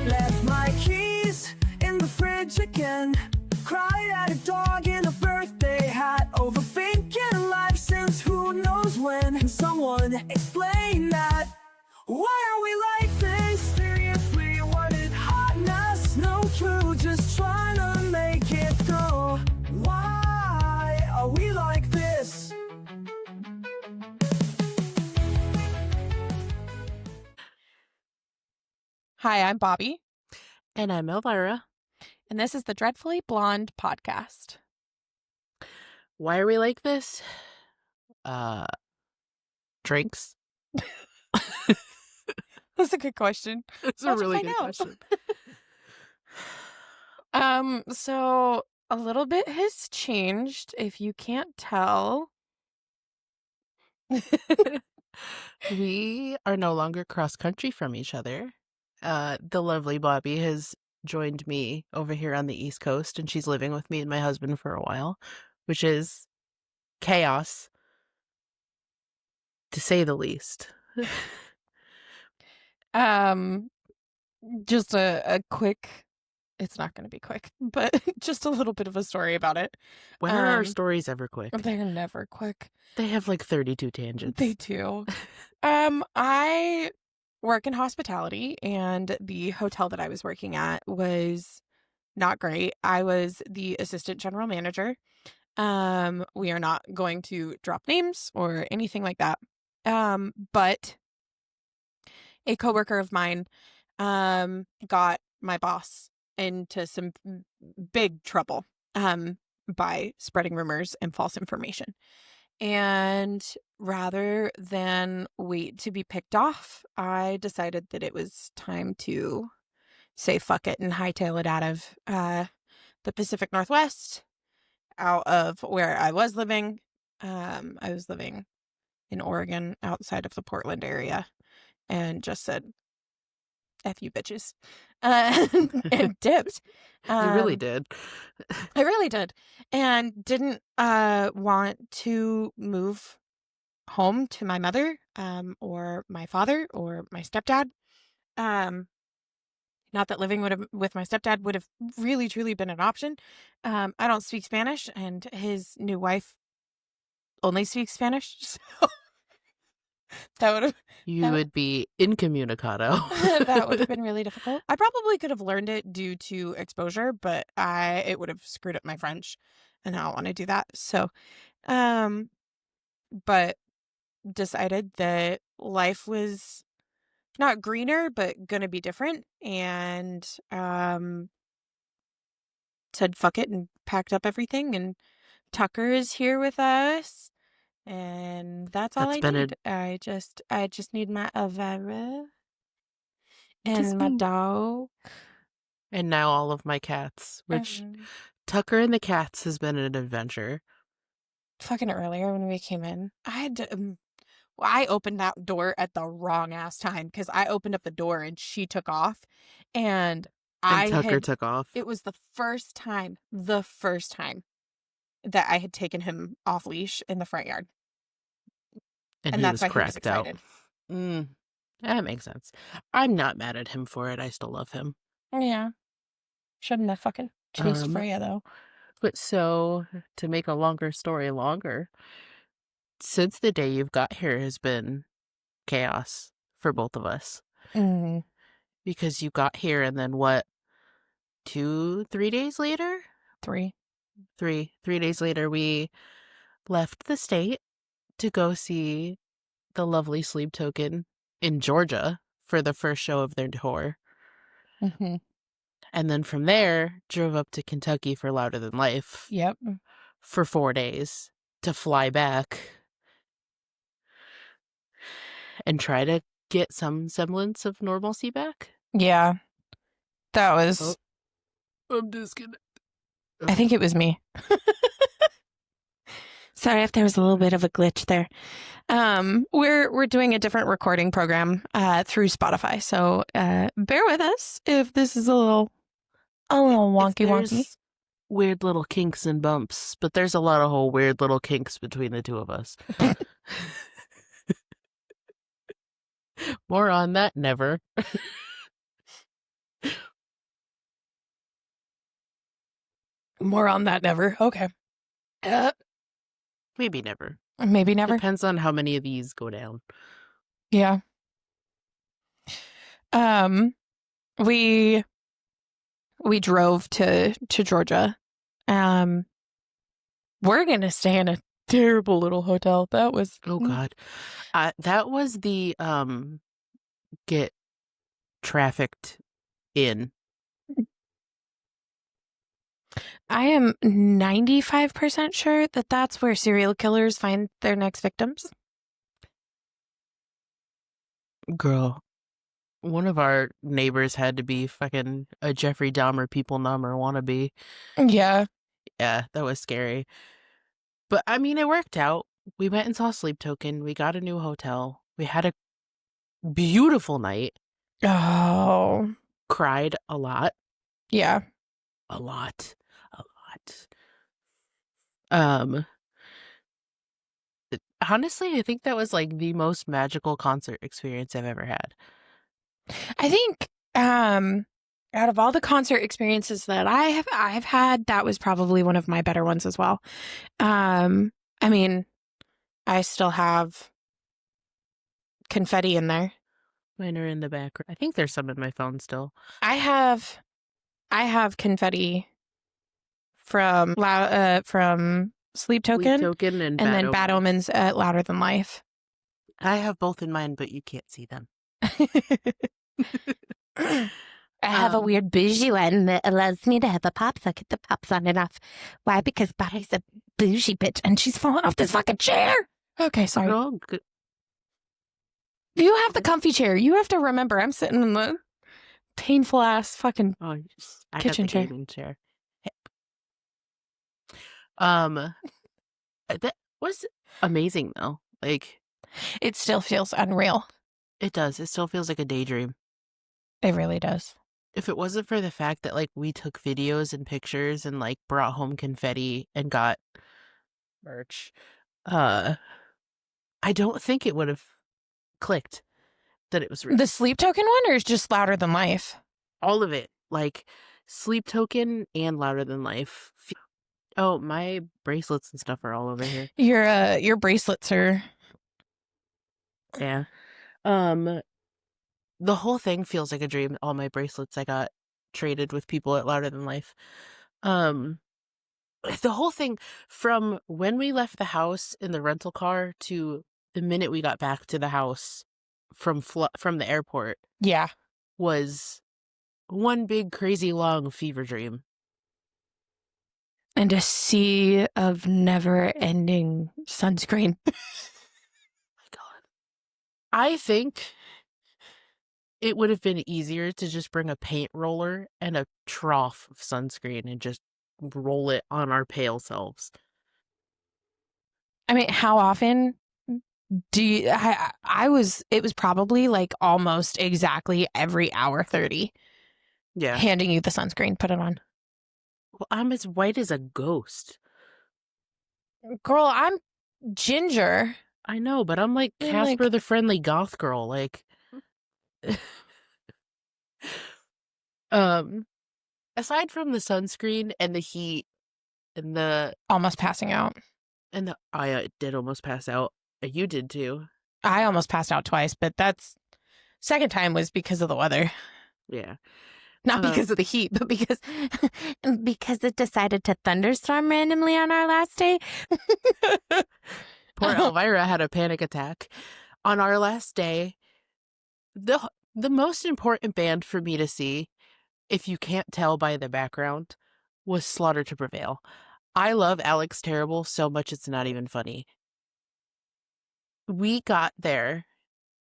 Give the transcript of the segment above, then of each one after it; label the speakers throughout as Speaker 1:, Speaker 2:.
Speaker 1: Left my keys in the fridge again. Cried at a dog in a birthday hat. Overthinking life since who knows when. Can someone explain that? Why are we like this? Seriously, wanted hotness? No clue, just trying to make it go. Why are we like this?
Speaker 2: Hi, I'm Bobbi,
Speaker 3: And I'm Elvira.
Speaker 2: and this is the Dreadfully Blonde podcast.
Speaker 3: Why are we like this? Drinks?
Speaker 2: That's a good question.
Speaker 3: It's a
Speaker 2: Let's
Speaker 3: really
Speaker 2: find
Speaker 3: good
Speaker 2: out.
Speaker 3: question.
Speaker 2: So a little bit has changed, if you can't tell.
Speaker 3: We are no longer cross-country from each other. The lovely Bobbi has joined me over here on the East Coast, and she's living with me and my husband for a while, which is chaos, to say the least.
Speaker 2: Just a quick, it's not going to be quick, but just a little bit of a story about it.
Speaker 3: When are our stories ever quick?
Speaker 2: They're never quick.
Speaker 3: They have like 32 tangents.
Speaker 2: They do. I work in hospitality, and the hotel that I was working at was not great. I was the assistant general manager. We are not going to drop names or anything like that. But a coworker of mine got my boss into some big trouble by spreading rumors and false information. And rather than wait to be picked off, I decided that it was time to say fuck it and hightail it out of the Pacific Northwest, out of where I was living. I was living in Oregon, outside of the Portland area, and just said, F you bitches, and dipped.
Speaker 3: You really did.
Speaker 2: I really did. And didn't want to move home to my mother or my father or my stepdad. Not that living with my stepdad would have really, truly been an option. I don't speak Spanish, and his new wife only speaks Spanish. So that would have...
Speaker 3: You would be incommunicado.
Speaker 2: That would have been really difficult. I probably could have learned it due to exposure, but it would have screwed up my French, and I don't want to do that. So, but decided that life was not greener, but gonna be different, and said fuck it and packed up everything. And Tucker is here with us. And that's all I need. I just need my Elvira and my dog.
Speaker 3: And now all of my cats, which Tucker and the cats has been an adventure.
Speaker 2: Fucking earlier when we came in, I had to... I opened that door at the wrong ass time, because I opened up the door and she took off. And
Speaker 3: Tucker took off.
Speaker 2: It was the first time that I had taken him off leash in the front yard.
Speaker 3: And
Speaker 2: that's why
Speaker 3: cracked
Speaker 2: he was excited.
Speaker 3: That makes sense. I'm not mad at him for it. I still love him.
Speaker 2: Yeah. Shouldn't have fucking chased Freya, though.
Speaker 3: But so, to make a longer story longer, since the day you've got here has been chaos for both of us.
Speaker 2: Mm-hmm.
Speaker 3: Because you got here and then what, 3 days later?
Speaker 2: 3
Speaker 3: days later, we left the state to go see the lovely Sleep Token in Georgia for the first show of their tour.
Speaker 2: Mm-hmm.
Speaker 3: And then from there, drove up to Kentucky for Louder Than Life.
Speaker 2: Yep.
Speaker 3: For 4 days to fly back and try to get some semblance of normalcy back.
Speaker 2: Yeah. That was...
Speaker 3: Oh, I'm disconnected.
Speaker 2: I think it was me. Sorry if there was a little bit of a glitch there. We're doing a different recording program through Spotify, so bear with us if this is a little wonky.
Speaker 3: weird little kinks and bumps, but there's a lot of whole weird little kinks between the two of us. More on that never.
Speaker 2: More on that never. Okay.
Speaker 3: Maybe never.
Speaker 2: Maybe never.
Speaker 3: Depends on how many of these go down.
Speaker 2: Yeah. We drove to Georgia. We're gonna stay in a terrible little hotel. That was
Speaker 3: Oh God. That was the get trafficked in.
Speaker 2: I am 95% sure that that's where serial killers find their next victims.
Speaker 3: Girl, one of our neighbors had to be fucking a Jeffrey Dahmer people number wannabe.
Speaker 2: Yeah.
Speaker 3: Yeah, that was scary. But I mean, it worked out. We went and saw Sleep Token. We got a new hotel. We had a beautiful night.
Speaker 2: Oh.
Speaker 3: Cried a lot.
Speaker 2: Yeah.
Speaker 3: A lot. Honestly, I think that was like the most magical concert experience I've ever had.
Speaker 2: I think out of all the concert experiences that I've had, that was probably one of my better ones as well. I mean, I still have confetti in there.
Speaker 3: Mine are in the background. I think there's some in my phone still.
Speaker 2: I have confetti from Sleep Token,
Speaker 3: Token and
Speaker 2: then Bad Omens at Louder Than Life.
Speaker 3: I have both in mine, but you can't see them.
Speaker 2: I have a weird bougie one that allows me to have a pop socket that pops on and off. Why? Because Bobbi's a bougie bitch and she's falling off this fucking chair. Okay, sorry.
Speaker 3: Oh, good.
Speaker 2: You have the comfy chair. You have to remember I'm sitting in the painful ass fucking kitchen chair.
Speaker 3: Gaming chair. That was amazing though. Like,
Speaker 2: it still feels unreal.
Speaker 3: It does. It still feels like a daydream.
Speaker 2: It really does.
Speaker 3: If it wasn't for the fact that like we took videos and pictures and like brought home confetti and got merch, I don't think it would have clicked that it was real.
Speaker 2: The Sleep Token one, or is just Louder Than Life?
Speaker 3: All of it, like Sleep Token and Louder Than Life. Oh, my bracelets and stuff are all over here.
Speaker 2: Your bracelets are.
Speaker 3: Yeah. The whole thing feels like a dream. All my bracelets I got traded with people at Louder Than Life. The whole thing from when we left the house in the rental car to the minute we got back to the house from the airport.
Speaker 2: Yeah.
Speaker 3: Was one big crazy long fever dream.
Speaker 2: And a sea of never-ending sunscreen.
Speaker 3: My God. I think it would have been easier to just bring a paint roller and a trough of sunscreen and just roll it on our pale selves.
Speaker 2: I mean, how often do you... it was probably like almost exactly every hour 30.
Speaker 3: Yeah.
Speaker 2: Handing you the sunscreen, put it on.
Speaker 3: Well, I'm as white as a ghost.
Speaker 2: Girl, I'm ginger.
Speaker 3: I know, but I'm like Casper the Friendly Goth Girl. Like, aside from the sunscreen and the heat and the
Speaker 2: almost passing out,
Speaker 3: and I did almost pass out. You did too.
Speaker 2: I almost passed out twice, but that's second time was because of the weather.
Speaker 3: Yeah.
Speaker 2: Not because of the heat, but because it decided to thunderstorm randomly on our last day.
Speaker 3: Poor Elvira had a panic attack. On our last day, the most important band for me to see, if you can't tell by the background, was Slaughter to Prevail. I love Alex Terrible so much it's not even funny. We got there,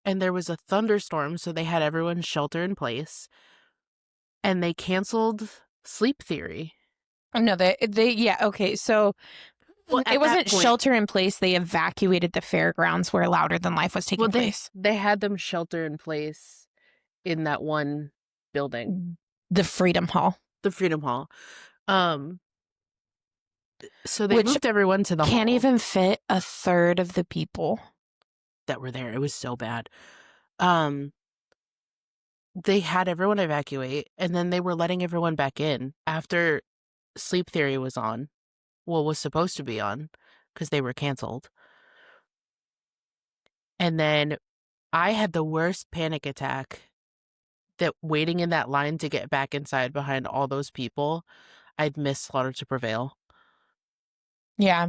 Speaker 3: and there was a thunderstorm, so they had everyone shelter in place. And they canceled Sleep Theory.
Speaker 2: No, they yeah, okay. So it wasn't shelter in place. They evacuated the fairgrounds where Louder Than Life was taking place.
Speaker 3: They had them shelter in place in that one building.
Speaker 2: The Freedom Hall.
Speaker 3: The Freedom Hall. So they
Speaker 2: Which
Speaker 3: moved everyone to the
Speaker 2: can't
Speaker 3: hall
Speaker 2: even fit a third of the people.
Speaker 3: that were there. It was so bad. They had everyone evacuate, and then they were letting everyone back in after Sleep Theory was on. Well, was supposed to be on because they were canceled. And then I had the worst panic attack that waiting in that line to get back inside behind all those people, I'd missed Slaughter to Prevail.
Speaker 2: Yeah.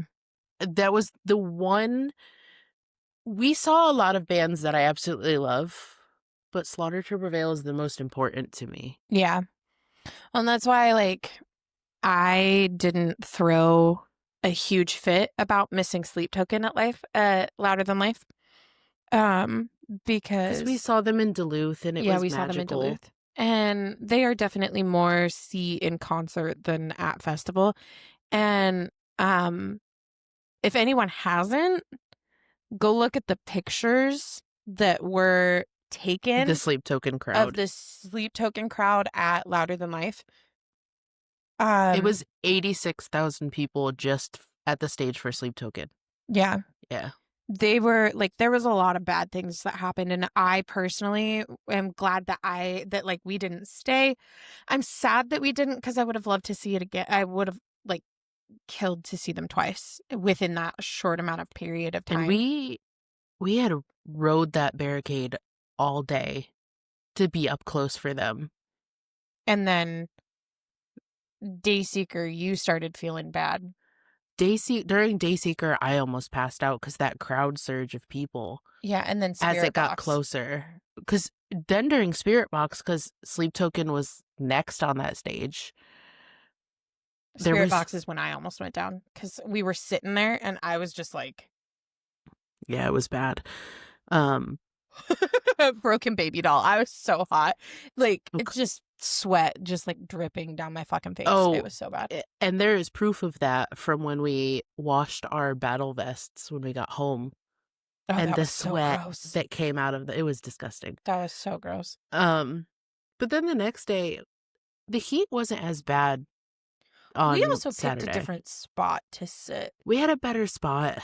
Speaker 3: That was the one. We saw a lot of bands that I absolutely love, but Slaughter to Prevail is the most important to me.
Speaker 2: Yeah. And that's why, like, I didn't throw a huge fit about missing Sleep Token at Louder Than Life. Because
Speaker 3: we saw them in Duluth and it was
Speaker 2: we
Speaker 3: magical.
Speaker 2: saw them in Duluth. And they are definitely more see in concert than at festival. And if anyone hasn't, go look at the pictures that were taken
Speaker 3: The Sleep Token
Speaker 2: of
Speaker 3: crowd.
Speaker 2: the Sleep Token crowd at Louder Than Life.
Speaker 3: It was 86,000 people just at the stage for Sleep Token.
Speaker 2: Yeah.
Speaker 3: Yeah.
Speaker 2: They were like, there was a lot of bad things that happened, and I personally am glad that like we didn't stay. I'm sad that we didn't, because I would have loved to see it again. I would have like killed to see them twice within that short amount of period of time.
Speaker 3: And we had rode that barricade all day to be up close for them.
Speaker 2: And then Dayseeker, you started feeling bad.
Speaker 3: During Dayseeker, I almost passed out because that crowd surge of people.
Speaker 2: Yeah, and then Spirit
Speaker 3: as it got
Speaker 2: Box.
Speaker 3: closer. Because then during Spirit Box, because Sleep Token was next on that stage.
Speaker 2: Spirit Box is when I almost went down, because we were sitting there and I was just like,
Speaker 3: yeah, it was bad.
Speaker 2: Broken baby doll. I was so hot. Like, it's just sweat just like dripping down my fucking face.
Speaker 3: Oh,
Speaker 2: it was so bad.
Speaker 3: And there is proof of that from when we washed our battle vests when we got home.
Speaker 2: Oh,
Speaker 3: and
Speaker 2: that
Speaker 3: the
Speaker 2: was so
Speaker 3: sweat
Speaker 2: gross.
Speaker 3: that came out of it was disgusting.
Speaker 2: That was so gross.
Speaker 3: But then the next day, the heat wasn't as bad on
Speaker 2: we also
Speaker 3: Saturday.
Speaker 2: picked a different spot to sit.
Speaker 3: We had a better spot.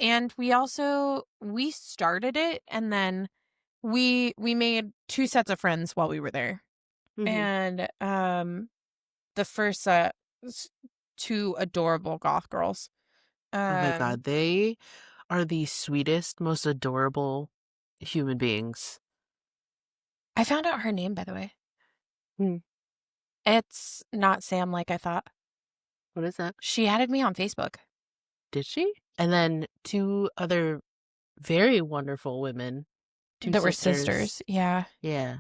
Speaker 2: And we started it, and then we made 2 sets of friends while we were there.
Speaker 3: Mm-hmm.
Speaker 2: And the first set was 2 adorable goth girls.
Speaker 3: Oh my God, they are the sweetest, most adorable human beings.
Speaker 2: I found out her name, by the way. It's not Sam like I thought.
Speaker 3: What is that?
Speaker 2: She added me on Facebook.
Speaker 3: Did she? And then 2 other very wonderful women. 2
Speaker 2: that
Speaker 3: sisters.
Speaker 2: were sisters. Yeah.
Speaker 3: Yeah.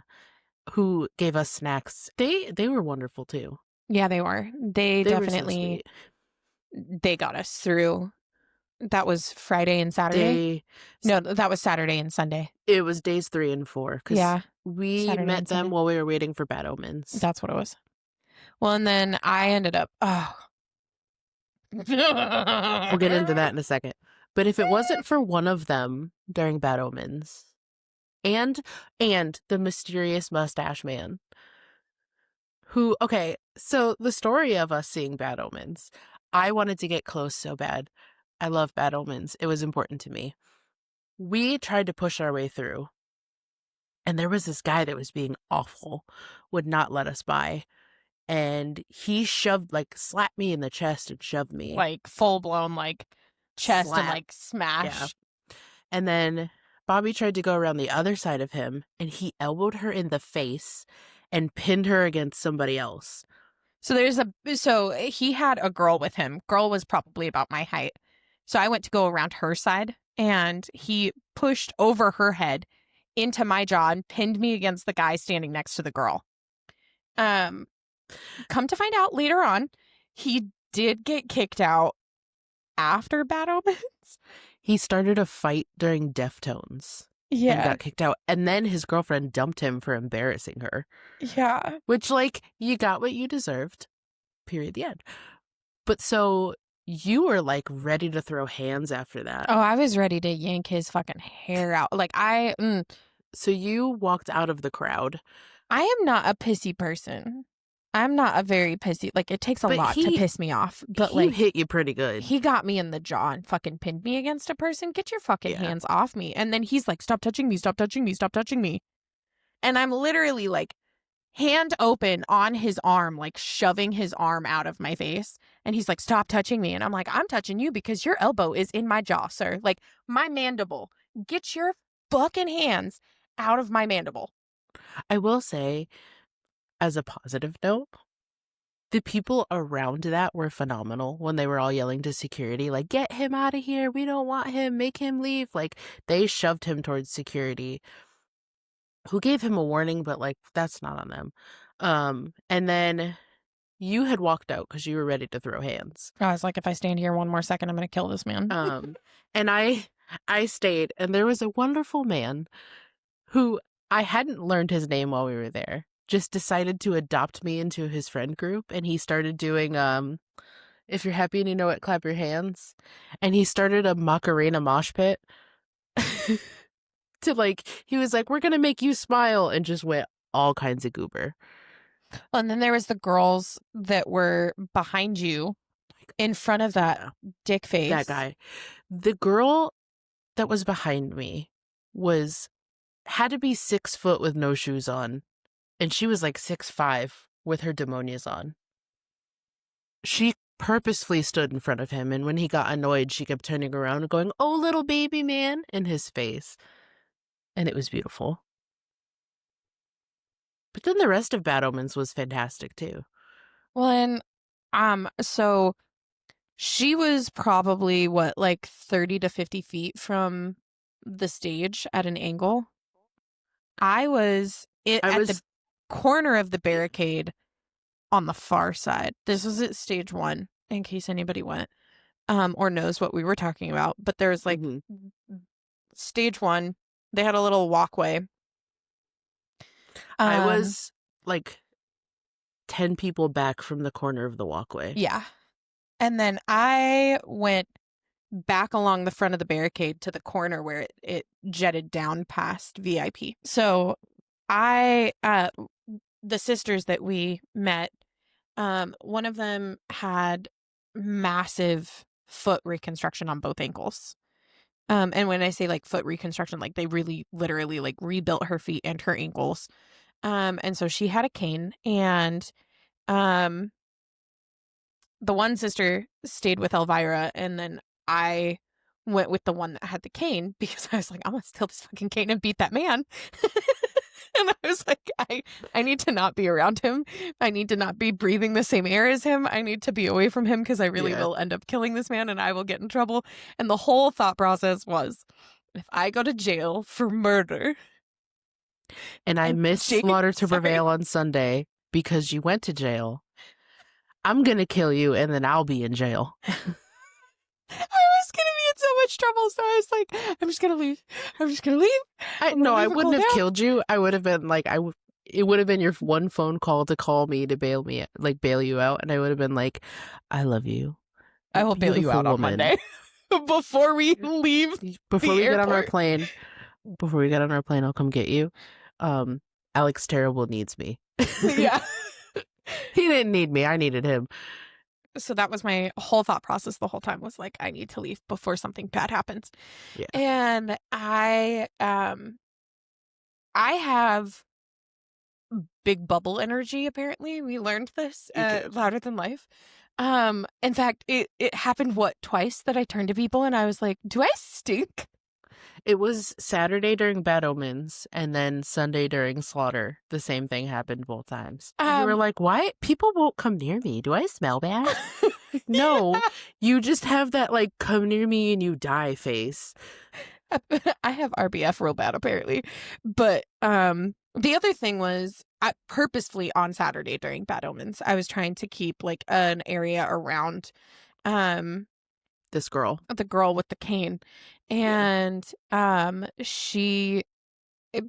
Speaker 3: Who gave us snacks. They were wonderful too.
Speaker 2: Yeah, they were. They definitely
Speaker 3: were so
Speaker 2: they got us through. That was Friday and Saturday. No, that was Saturday and Sunday.
Speaker 3: It was days 3 and 4.
Speaker 2: Yeah.
Speaker 3: We
Speaker 2: Saturday
Speaker 3: met
Speaker 2: and
Speaker 3: them
Speaker 2: Sunday.
Speaker 3: while we were waiting for Bad Omens.
Speaker 2: That's what it was. Well, and then I ended up.
Speaker 3: We'll get into that in a second. But if it wasn't for one of them during Bad Omens, and the mysterious mustache man, who, okay, so the story of us seeing Bad Omens, I wanted to get close so bad. I love Bad Omens. It was important to me. We tried to push our way through, and there was this guy that was being awful, would not let us by. And he slapped me in the chest and shoved me.
Speaker 2: Like full blown, like chest and like smash.
Speaker 3: Yeah. And then Bobbi tried to go around the other side of him, and he elbowed her in the face and pinned her against somebody else.
Speaker 2: So he had a girl with him. Girl was probably about my height. So I went to go around her side, and he pushed over her head into my jaw and pinned me against the guy standing next to the girl. Come to find out later on, he did get kicked out after Bad Omens.
Speaker 3: He started a fight during Deftones.
Speaker 2: Yeah.
Speaker 3: And got kicked out. And then his girlfriend dumped him for embarrassing her.
Speaker 2: Yeah.
Speaker 3: Which, like, you got what you deserved. Period. The end. But so you were, like, ready to throw hands after that.
Speaker 2: Oh, I was ready to yank his fucking hair out. Like,
Speaker 3: So you walked out of the crowd.
Speaker 2: I am not a pissy person. I'm not a very pissy. Like, it takes a
Speaker 3: But
Speaker 2: lot to piss me off. But
Speaker 3: he
Speaker 2: like,
Speaker 3: hit you pretty good.
Speaker 2: he got me in the jaw and fucking pinned me against a person. Get your fucking
Speaker 3: Yeah.
Speaker 2: hands off me. And then he's like, stop touching me, stop touching me, stop touching me. And I'm literally like, hand open on his arm, like shoving his arm out of my face. And he's like, stop touching me. And I'm like, I'm touching you because your elbow is in my jaw, sir. Like, my mandible. Get your fucking hands out of my mandible.
Speaker 3: I will say, as a positive note, the people around that were phenomenal when they were all yelling to security, like, get him out of here. We don't want him. Make him leave. Like, they shoved him towards security, who gave him a warning, but, like, that's not on them. And then you had walked out because you were ready to throw hands.
Speaker 2: I was like, if I stand here one more second, I'm going to kill this man.
Speaker 3: And I stayed, and there was a wonderful man who I hadn't learned his name while we were there, just decided to adopt me into his friend group, and he started doing if you're happy and you know it, clap your hands. And he started a Macarena mosh pit to, like, he was like, we're gonna make you smile, and just went all kinds of goober.
Speaker 2: And then there was the girls that were behind you in front of that dick face.
Speaker 3: That guy. The girl that was behind me had to be 6 foot with no shoes on. And she was like 6'5" with her demonias on. She purposefully stood in front of him, and when he got annoyed, she kept turning around and going, oh, little baby man, in his face. And it was beautiful. But then the rest of Bad Omens was fantastic too.
Speaker 2: Well, and so she was probably like 30 to 50 feet from the stage at an angle. I was at the corner of the barricade on the far side. This was at stage 1, in case anybody went or knows what we were talking about. But there was like stage 1. They had a little walkway.
Speaker 3: I was like 10 people back from the corner of the walkway.
Speaker 2: Yeah. And then I went back along the front of the barricade to the corner where it jetted down past VIP. So the sisters that we met, one of them had massive foot reconstruction on both ankles. And when I say like foot reconstruction, like they really literally like rebuilt her feet and her ankles. And so she had a cane, and the one sister stayed with Elvira, and then I went with the one that had the cane because I was like, I'm gonna steal this fucking cane and beat that man. And I was like, I need to not be around him. I need to not be breathing the same air as him. I need to be away from him because I really will end up killing this man and I will get in trouble. And the whole thought process was, if I go to jail for murder.
Speaker 3: And I missed Slaughter to Prevail on Sunday because you went to jail, I'm going to kill you and then I'll be in jail.
Speaker 2: I was going to be in so much trouble, so I was like, I'm just going to leave. I'm just going to leave.
Speaker 3: I wouldn't have killed you. I would have been like, it would have been your one phone call to call me to bail you out. And I would have been like, I love you.
Speaker 2: I will bail you out on Monday before we leave.
Speaker 3: Before we get on our plane. Before we get on our plane, I'll come get you. Alex Terrible needs me.
Speaker 2: Yeah.
Speaker 3: He didn't need me. I needed him.
Speaker 2: So that was my whole thought process the whole time, was like, I need to leave before something bad happens.
Speaker 3: Yeah.
Speaker 2: And I have big bubble energy, apparently. We learned this Louder Than Life. In fact, it happened, twice that I turned to people and I was like, do I stink?
Speaker 3: It was Saturday during Bad Omens and then Sunday during Slaughter. The same thing happened both times. You were like, why? People won't come near me. Do I smell bad? No, you just have that like come near me and you die face.
Speaker 2: I have RBF real bad, apparently. But the other thing was, purposefully on Saturday during Bad Omens, I was trying to keep like an area around
Speaker 3: this girl,
Speaker 2: the girl with the cane. And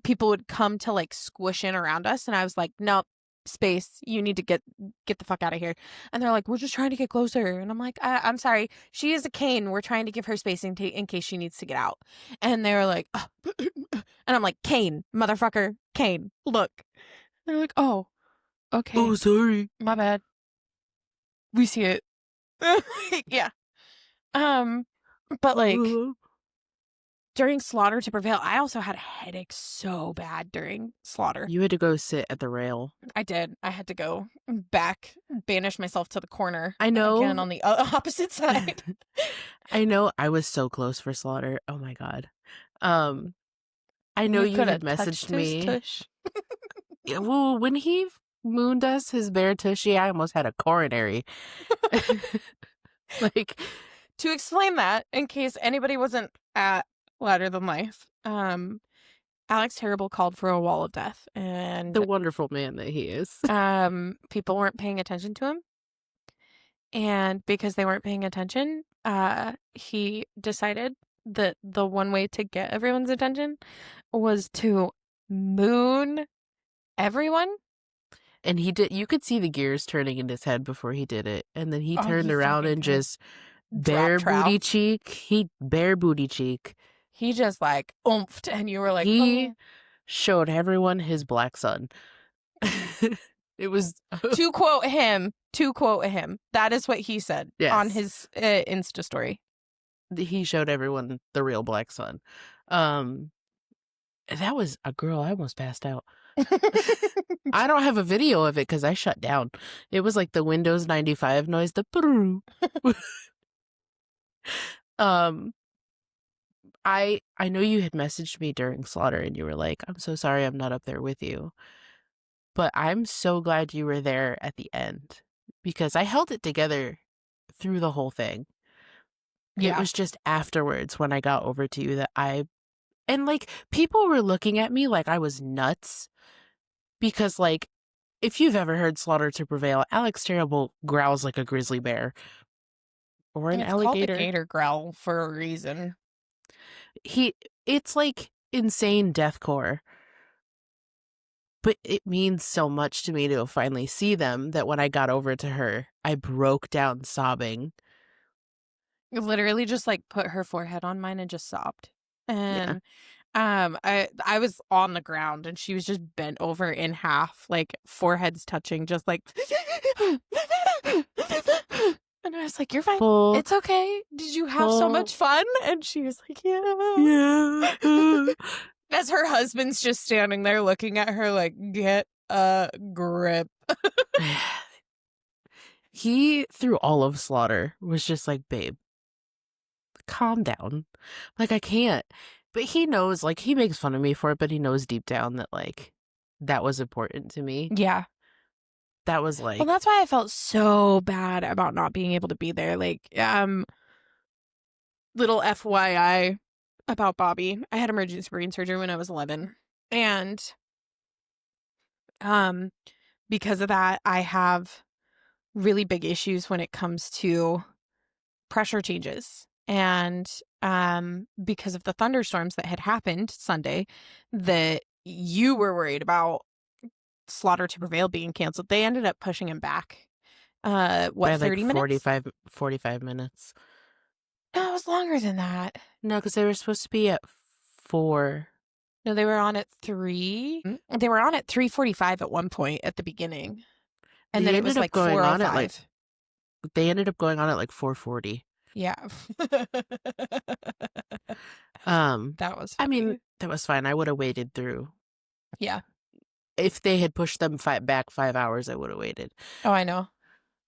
Speaker 2: people would come to like squish in around us, and I was like, nope, space, you need to get the fuck out of here. And they're like, we're just trying to get closer. And I'm like, I'm sorry, she is a cane, we're trying to give her space in case she needs to get out. And they were like, and I'm like, cane, motherfucker, cane, look. And they're like, oh. Okay.
Speaker 3: Oh, sorry.
Speaker 2: My bad. We see it. Yeah. But like during Slaughter to Prevail, I also had a headache so bad during Slaughter.
Speaker 3: You had to go sit at the rail.
Speaker 2: I did. I had to go back, banish myself to the corner.
Speaker 3: I know.
Speaker 2: Again on the opposite side.
Speaker 3: I know. I was so close for Slaughter. Oh my God. I know you had
Speaker 2: coulda
Speaker 3: messaged
Speaker 2: touched
Speaker 3: me.
Speaker 2: his tush.
Speaker 3: Yeah, well, when he mooned us his bare tushy, I almost had a coronary. Like,
Speaker 2: To explain that, in case anybody wasn't at Louder Than Life, Alex Terrible called for a wall of death, and
Speaker 3: the wonderful man that he is.
Speaker 2: people weren't paying attention to him, and because they weren't paying attention, he decided that the one way to get everyone's attention was to moon everyone.
Speaker 3: And he did. You could see the gears turning in his head before he did it, and then he
Speaker 2: Oh,
Speaker 3: turned
Speaker 2: he
Speaker 3: around
Speaker 2: fucking
Speaker 3: and
Speaker 2: could.
Speaker 3: just bare
Speaker 2: Drop
Speaker 3: booty
Speaker 2: trout.
Speaker 3: cheek. He bare booty cheek.
Speaker 2: He just like oomphed, and you were like,
Speaker 3: He
Speaker 2: oh.
Speaker 3: showed everyone his black sun. It was
Speaker 2: To quote him, that is what he said on
Speaker 3: Yes.
Speaker 2: his Insta story.
Speaker 3: he showed everyone the real black sun. That was a girl. I almost passed out. I don't have a video of it because I shut down. It was like the Windows 95 noise. The I know you had messaged me during Slaughter and you were like, I'm so sorry I'm not up there with you. But I'm so glad you were there at the end because I held it together through the whole thing.
Speaker 2: Yeah.
Speaker 3: It was just afterwards when I got over to you that and like people were looking at me like I was nuts because like if you've ever heard Slaughter to Prevail, Alex Terrible growls like a grizzly bear or an
Speaker 2: It's
Speaker 3: alligator.
Speaker 2: called the gator growl for a reason.
Speaker 3: It's like insane deathcore. But it means so much to me to finally see them that when I got over to her, I broke down sobbing.
Speaker 2: You literally just like put her forehead on mine and just sobbed. And I was on the ground and she was just bent over in half, like foreheads touching, just like and I was like, you're fine. It's okay. Did you have so much fun? And she was like, yeah. As her husband's just standing there looking at her like, get a grip.
Speaker 3: He, through all of Slaughter, was just like, babe, calm down. Like, I can't. But he knows, like, he makes fun of me for it, but he knows deep down that, like, that was important to me.
Speaker 2: Yeah.
Speaker 3: That was like...
Speaker 2: Well, that's why I felt so bad about not being able to be there. Like, little FYI about Bobbi. I had emergency brain surgery when I was 11. And because of that, I have really big issues when it comes to pressure changes. And because of the thunderstorms that had happened Sunday that you were worried about Slaughter to Prevail being canceled, they ended up pushing him back. By 30 minutes?
Speaker 3: 45 minutes.
Speaker 2: No, it was longer than that.
Speaker 3: No, because they were supposed to be at 4.
Speaker 2: No, they were on at 3. They were on at 3:45 at one point at the beginning. And then it was like 4:05.
Speaker 3: They ended up going on at like 4:40.
Speaker 2: Yeah. That was funny.
Speaker 3: I mean, that was fine. I would have waited through.
Speaker 2: Yeah.
Speaker 3: If they had pushed them back 5 hours, I would have waited.
Speaker 2: Oh, I know.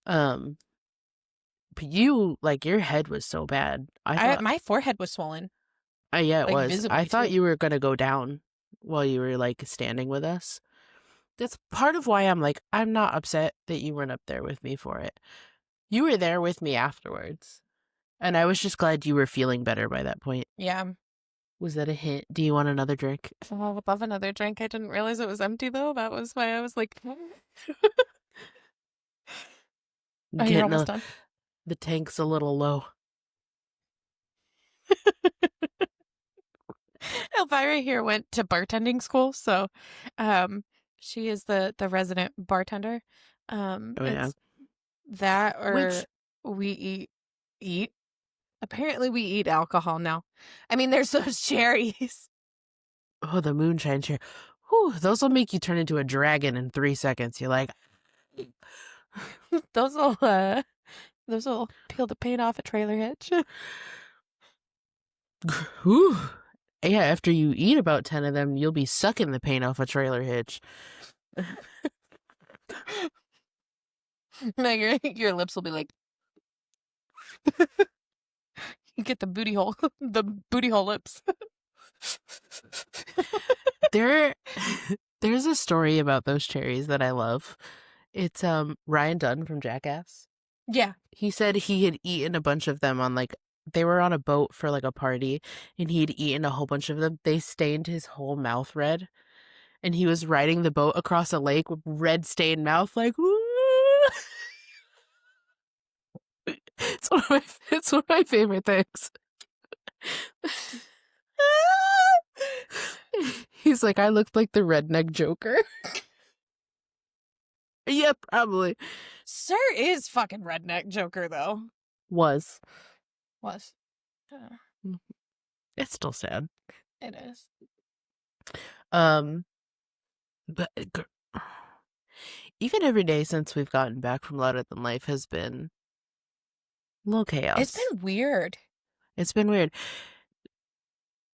Speaker 3: But you, like, your head was so bad.
Speaker 2: My forehead was swollen.
Speaker 3: Yeah, it
Speaker 2: like,
Speaker 3: was. I thought
Speaker 2: too.
Speaker 3: you were going to go down while you were, like, standing with us. That's part of why I'm like, I'm not upset that you weren't up there with me for it. You were there with me afterwards. And I was just glad you were feeling better by that point.
Speaker 2: Yeah.
Speaker 3: Was that a hint? Do you want another drink?
Speaker 2: Oh, I would love another drink. I didn't realize it was empty, though. That was why I was like... Oh, you're almost done?
Speaker 3: The tank's a little low.
Speaker 2: Elvira here went to bartending school, so she is the resident bartender.
Speaker 3: Yeah.
Speaker 2: That or we eat. Apparently we eat alcohol now. I mean, there's those cherries.
Speaker 3: Oh, the moonshine cherry. Whew, those will make you turn into a dragon in 3 seconds. You're like,
Speaker 2: Those will peel the paint off a trailer hitch.
Speaker 3: Whew. Yeah, after you eat about 10 of them, you'll be sucking the paint off a trailer hitch.
Speaker 2: No, your lips will be like. You get the booty hole lips.
Speaker 3: There's a story about those cherries that I love. It's Ryan Dunn from Jackass.
Speaker 2: Yeah.
Speaker 3: He said he had eaten a bunch of them on they were on a boat for a party, and he'd eaten a whole bunch of them. They stained his whole mouth red, and he was riding the boat across a lake with red stained mouth, like, woo! It's one of my favorite things. He's like, I looked like the redneck Joker. Yeah, probably.
Speaker 2: Sir is fucking redneck Joker, though.
Speaker 3: Was. It's still sad.
Speaker 2: It is.
Speaker 3: But even every day since we've gotten back from Louder Than Life has been a little chaos.
Speaker 2: It's been weird.
Speaker 3: It's been weird.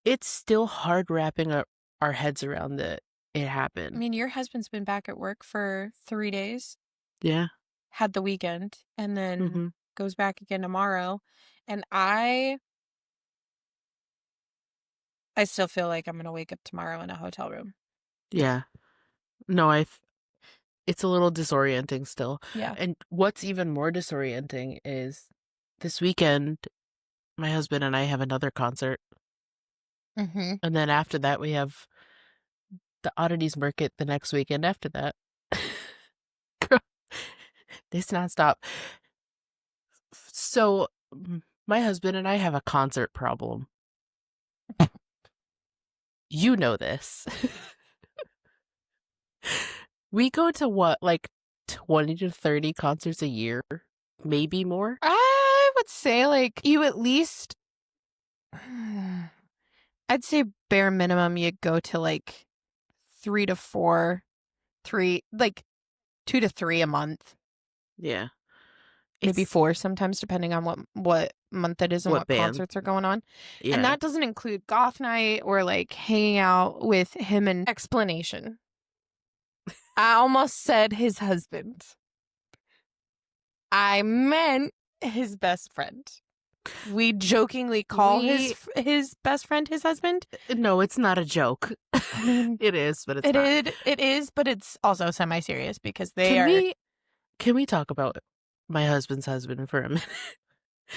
Speaker 3: It's still hard wrapping our heads around that it happened.
Speaker 2: I mean, your husband's been back at work for 3 days.
Speaker 3: Yeah.
Speaker 2: Had the weekend, and then goes back again tomorrow. And I still feel like I'm going to wake up tomorrow in a hotel room.
Speaker 3: Yeah. No, it's a little disorienting still.
Speaker 2: Yeah.
Speaker 3: And what's even more disorienting is this weekend, my husband and I have another concert.
Speaker 2: Mm-hmm.
Speaker 3: And then after that, we have the Oddities Market the next weekend after that. It's nonstop. So my husband and I have a concert problem. You know this. We go to what, 20 to 30 concerts a year? Maybe more?
Speaker 2: I would say, you at least... I'd say bare minimum you go to, 3 to 4... 2 to 3 a month.
Speaker 3: Yeah.
Speaker 2: Maybe 4 sometimes, depending on what month it is and what concerts are going on.
Speaker 3: Yeah.
Speaker 2: And that doesn't include goth night or hanging out with him and Explanation. I almost said his husband. I meant his best friend. We jokingly call his best friend his husband.
Speaker 3: No, it's not a joke.
Speaker 2: I mean,
Speaker 3: it is, but it's not.
Speaker 2: It is, but it's also semi-serious because
Speaker 3: Can we talk about my husband's husband for a minute?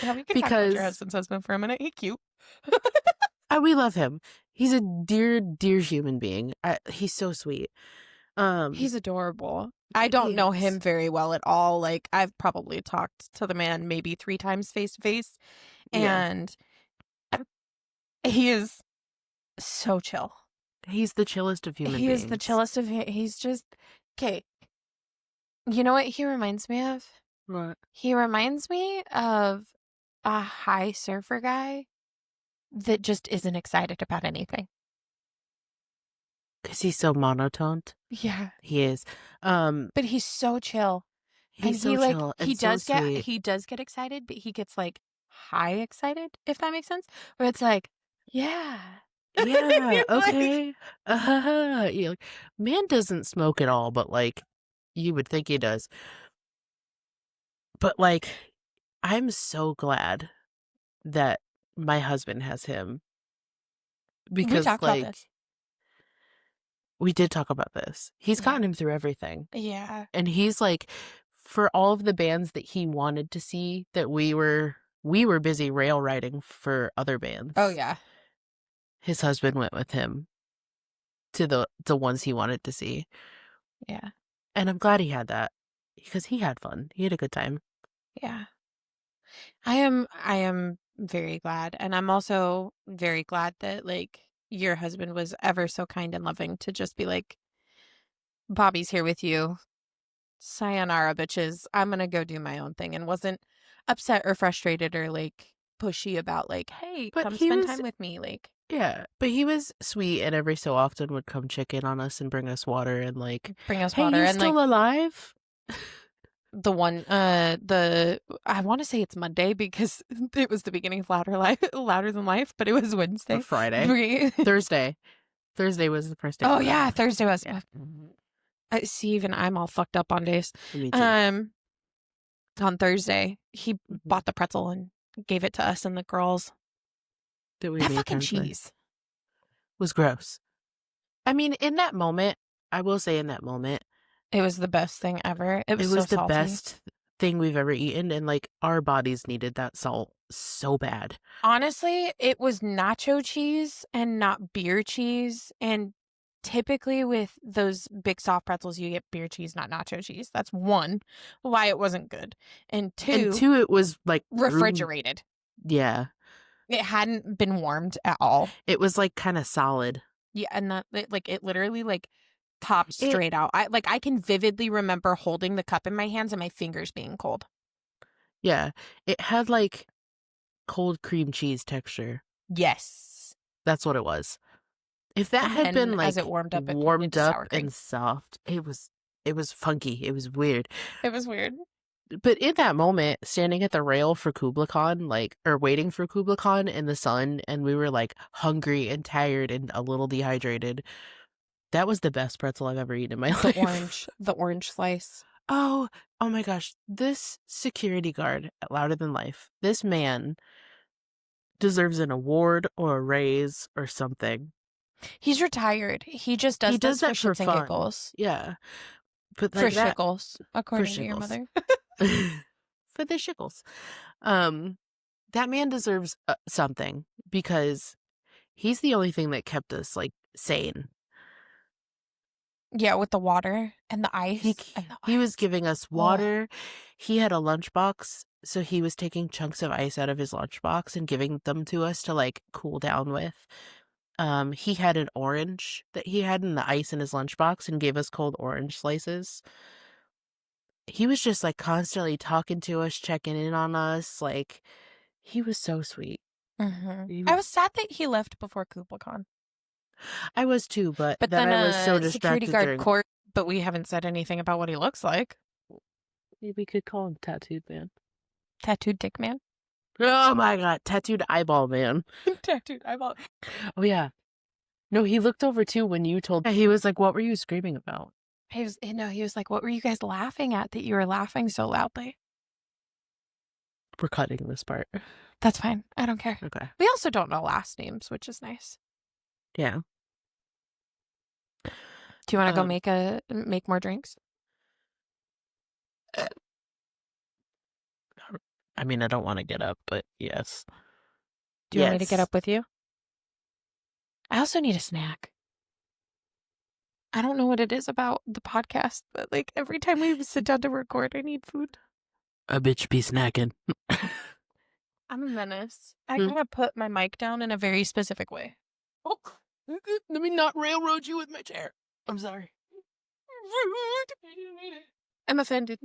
Speaker 2: Yeah, we can talk about your husband's husband for a minute. He's cute.
Speaker 3: We love him. He's a dear, dear human being. He's so sweet.
Speaker 2: He's adorable. I don't know him very well at all. I've probably talked to the man maybe 3 times face to face, and he is so chill.
Speaker 3: He's the chillest of human beings.
Speaker 2: He is the chillest of. He's just okay. You know what he reminds me of?
Speaker 3: What?
Speaker 2: He reminds me of a high surfer guy that just isn't excited about anything.
Speaker 3: Because he's so monotoned.
Speaker 2: Yeah.
Speaker 3: He is.
Speaker 2: But he's so chill.
Speaker 3: He's so chill.
Speaker 2: He does get excited, but he gets high excited, if that makes sense. Where it's yeah.
Speaker 3: Yeah, okay. Man doesn't smoke at all, but you would think he does. But I'm so glad that my husband has him. Because
Speaker 2: we talked about this.
Speaker 3: We did talk about this. He's gotten him through everything.
Speaker 2: Yeah.
Speaker 3: And he's for all of the bands that he wanted to see that we were busy rail riding for other bands.
Speaker 2: Oh yeah.
Speaker 3: His husband went with him to the ones he wanted to see.
Speaker 2: Yeah.
Speaker 3: And I'm glad he had that because he had fun. He had a good time.
Speaker 2: Yeah. I am very glad. And I'm also very glad that your husband was ever so kind and loving to just be Bobby's here with you. Sayonara, bitches. I'm going to go do my own thing, and wasn't upset or frustrated or pushy about hey,
Speaker 3: but
Speaker 2: come spend time with me.
Speaker 3: Yeah, but he was sweet and every so often would come check in on us and bring us water and
Speaker 2: bring us
Speaker 3: hey,
Speaker 2: water.
Speaker 3: you
Speaker 2: and
Speaker 3: still alive?
Speaker 2: The one, I want to say it's Monday because it was the beginning of Louder Than Life, but it was Wednesday.
Speaker 3: Friday. Thursday. Thursday was the first day.
Speaker 2: Oh yeah, Thursday was.
Speaker 3: Yeah.
Speaker 2: See, even I'm all fucked up on days.
Speaker 3: Me too.
Speaker 2: On Thursday, he bought the pretzel and gave it to us and the girls.
Speaker 3: That
Speaker 2: That fucking cheese
Speaker 3: was gross. I mean, in that moment, I will say in that moment,
Speaker 2: it was the best thing ever. It was
Speaker 3: the
Speaker 2: salty.
Speaker 3: best thing we've ever eaten, and like our bodies needed that salt so bad.
Speaker 2: Honestly, it was nacho cheese and not beer cheese. And typically with those big soft pretzels, you get beer cheese, not nacho cheese. That's one, why it wasn't good. And two,
Speaker 3: it was like
Speaker 2: refrigerated.
Speaker 3: Yeah.
Speaker 2: It hadn't been warmed at all.
Speaker 3: It was like kind of solid.
Speaker 2: Yeah, and that it literally like popped straight out. I can vividly remember holding the cup in my hands and my fingers being cold.
Speaker 3: Yeah. It had like cold cream cheese texture.
Speaker 2: Yes.
Speaker 3: That's what it was. If that had been like
Speaker 2: as it warmed up
Speaker 3: and soft, it was funky. It was weird.
Speaker 2: It was weird.
Speaker 3: But in that moment, standing at the rail for Kubla Khan, or waiting for Kubla Khan in the sun, and we were like hungry and tired and a little dehydrated, that was the best pretzel I've ever eaten in my life.
Speaker 2: The orange slice.
Speaker 3: Oh my gosh. This security guard at Louder Than Life, this man deserves an award or a raise or something.
Speaker 2: He's retired. He just does that for
Speaker 3: fun.
Speaker 2: Giggles.
Speaker 3: Yeah. But
Speaker 2: like for shickles, according to your mother.
Speaker 3: For the shickles. That man deserves something because he's the only thing that kept us like sane.
Speaker 2: Yeah, with the water and the ice.
Speaker 3: He was giving us water. He had a lunchbox, so he was taking chunks of ice out of his lunchbox and giving them to us to like cool down with. He had an orange that he had in the ice in his lunchbox and gave us cold orange slices. He was just like constantly talking to us, checking in on us. Like, he was so sweet.
Speaker 2: I was sad that he left before KubblaCon.
Speaker 3: I was too, but
Speaker 2: then
Speaker 3: I was so distracted.
Speaker 2: Security guard court, but we haven't said anything about what he looks like.
Speaker 3: Maybe we could call him Tattooed Man.
Speaker 2: Tattooed Dick Man?
Speaker 3: Oh my god, Tattooed Eyeball Man.
Speaker 2: Tattooed Eyeball.
Speaker 3: Oh yeah. No, he looked over too when you told. He was like, "What were you screaming about?"
Speaker 2: He was like, "What were you guys laughing at that you were laughing so loudly?"
Speaker 3: We're cutting this part.
Speaker 2: That's fine. I don't care.
Speaker 3: Okay.
Speaker 2: We also don't know last names, which is nice.
Speaker 3: Yeah.
Speaker 2: Do you want to go make more drinks?
Speaker 3: I mean, I don't want to get up, but yes.
Speaker 2: Do you want me to get up with you? I also need a snack. I don't know what it is about the podcast, but like every time we sit down to record, I need food.
Speaker 3: A bitch be snacking.
Speaker 2: I'm a menace. I gotta put my mic down in a very specific way.
Speaker 3: Oh, let me not railroad you with my chair. I'm sorry.
Speaker 2: I'm offended.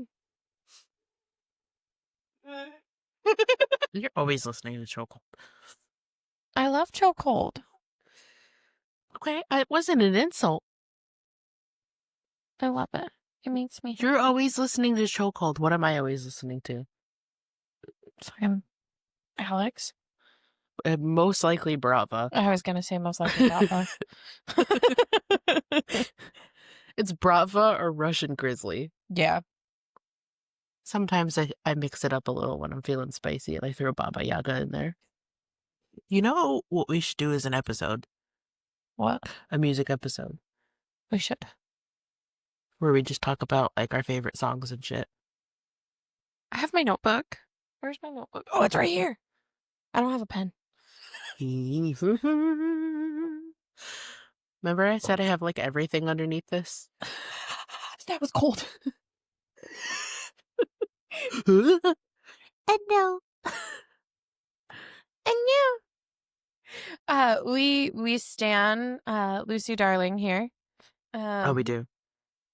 Speaker 3: You're always listening to Chokehold.
Speaker 2: I love Chokehold.
Speaker 3: Okay, it wasn't an insult.
Speaker 2: I love it. It makes me happy.
Speaker 3: You're always listening to Chokehold. What am I always listening to?
Speaker 2: I'm Alex.
Speaker 3: Most likely Brava.
Speaker 2: I was gonna say most likely Brava.
Speaker 3: It's Brava or Russian Grizzly.
Speaker 2: Yeah.
Speaker 3: Sometimes I mix it up a little when I'm feeling spicy and I throw Baba Yaga in there. You know what we should do as an episode?
Speaker 2: What?
Speaker 3: A music episode.
Speaker 2: We should.
Speaker 3: Where we just talk about like our favorite songs and shit.
Speaker 2: I have my notebook. Where's my notebook? Oh, it's right here. I don't have a pen.
Speaker 3: Remember I said I have like everything underneath this?
Speaker 2: That was cold.
Speaker 3: I know.
Speaker 2: We stan Lucy Darling here.
Speaker 3: We do.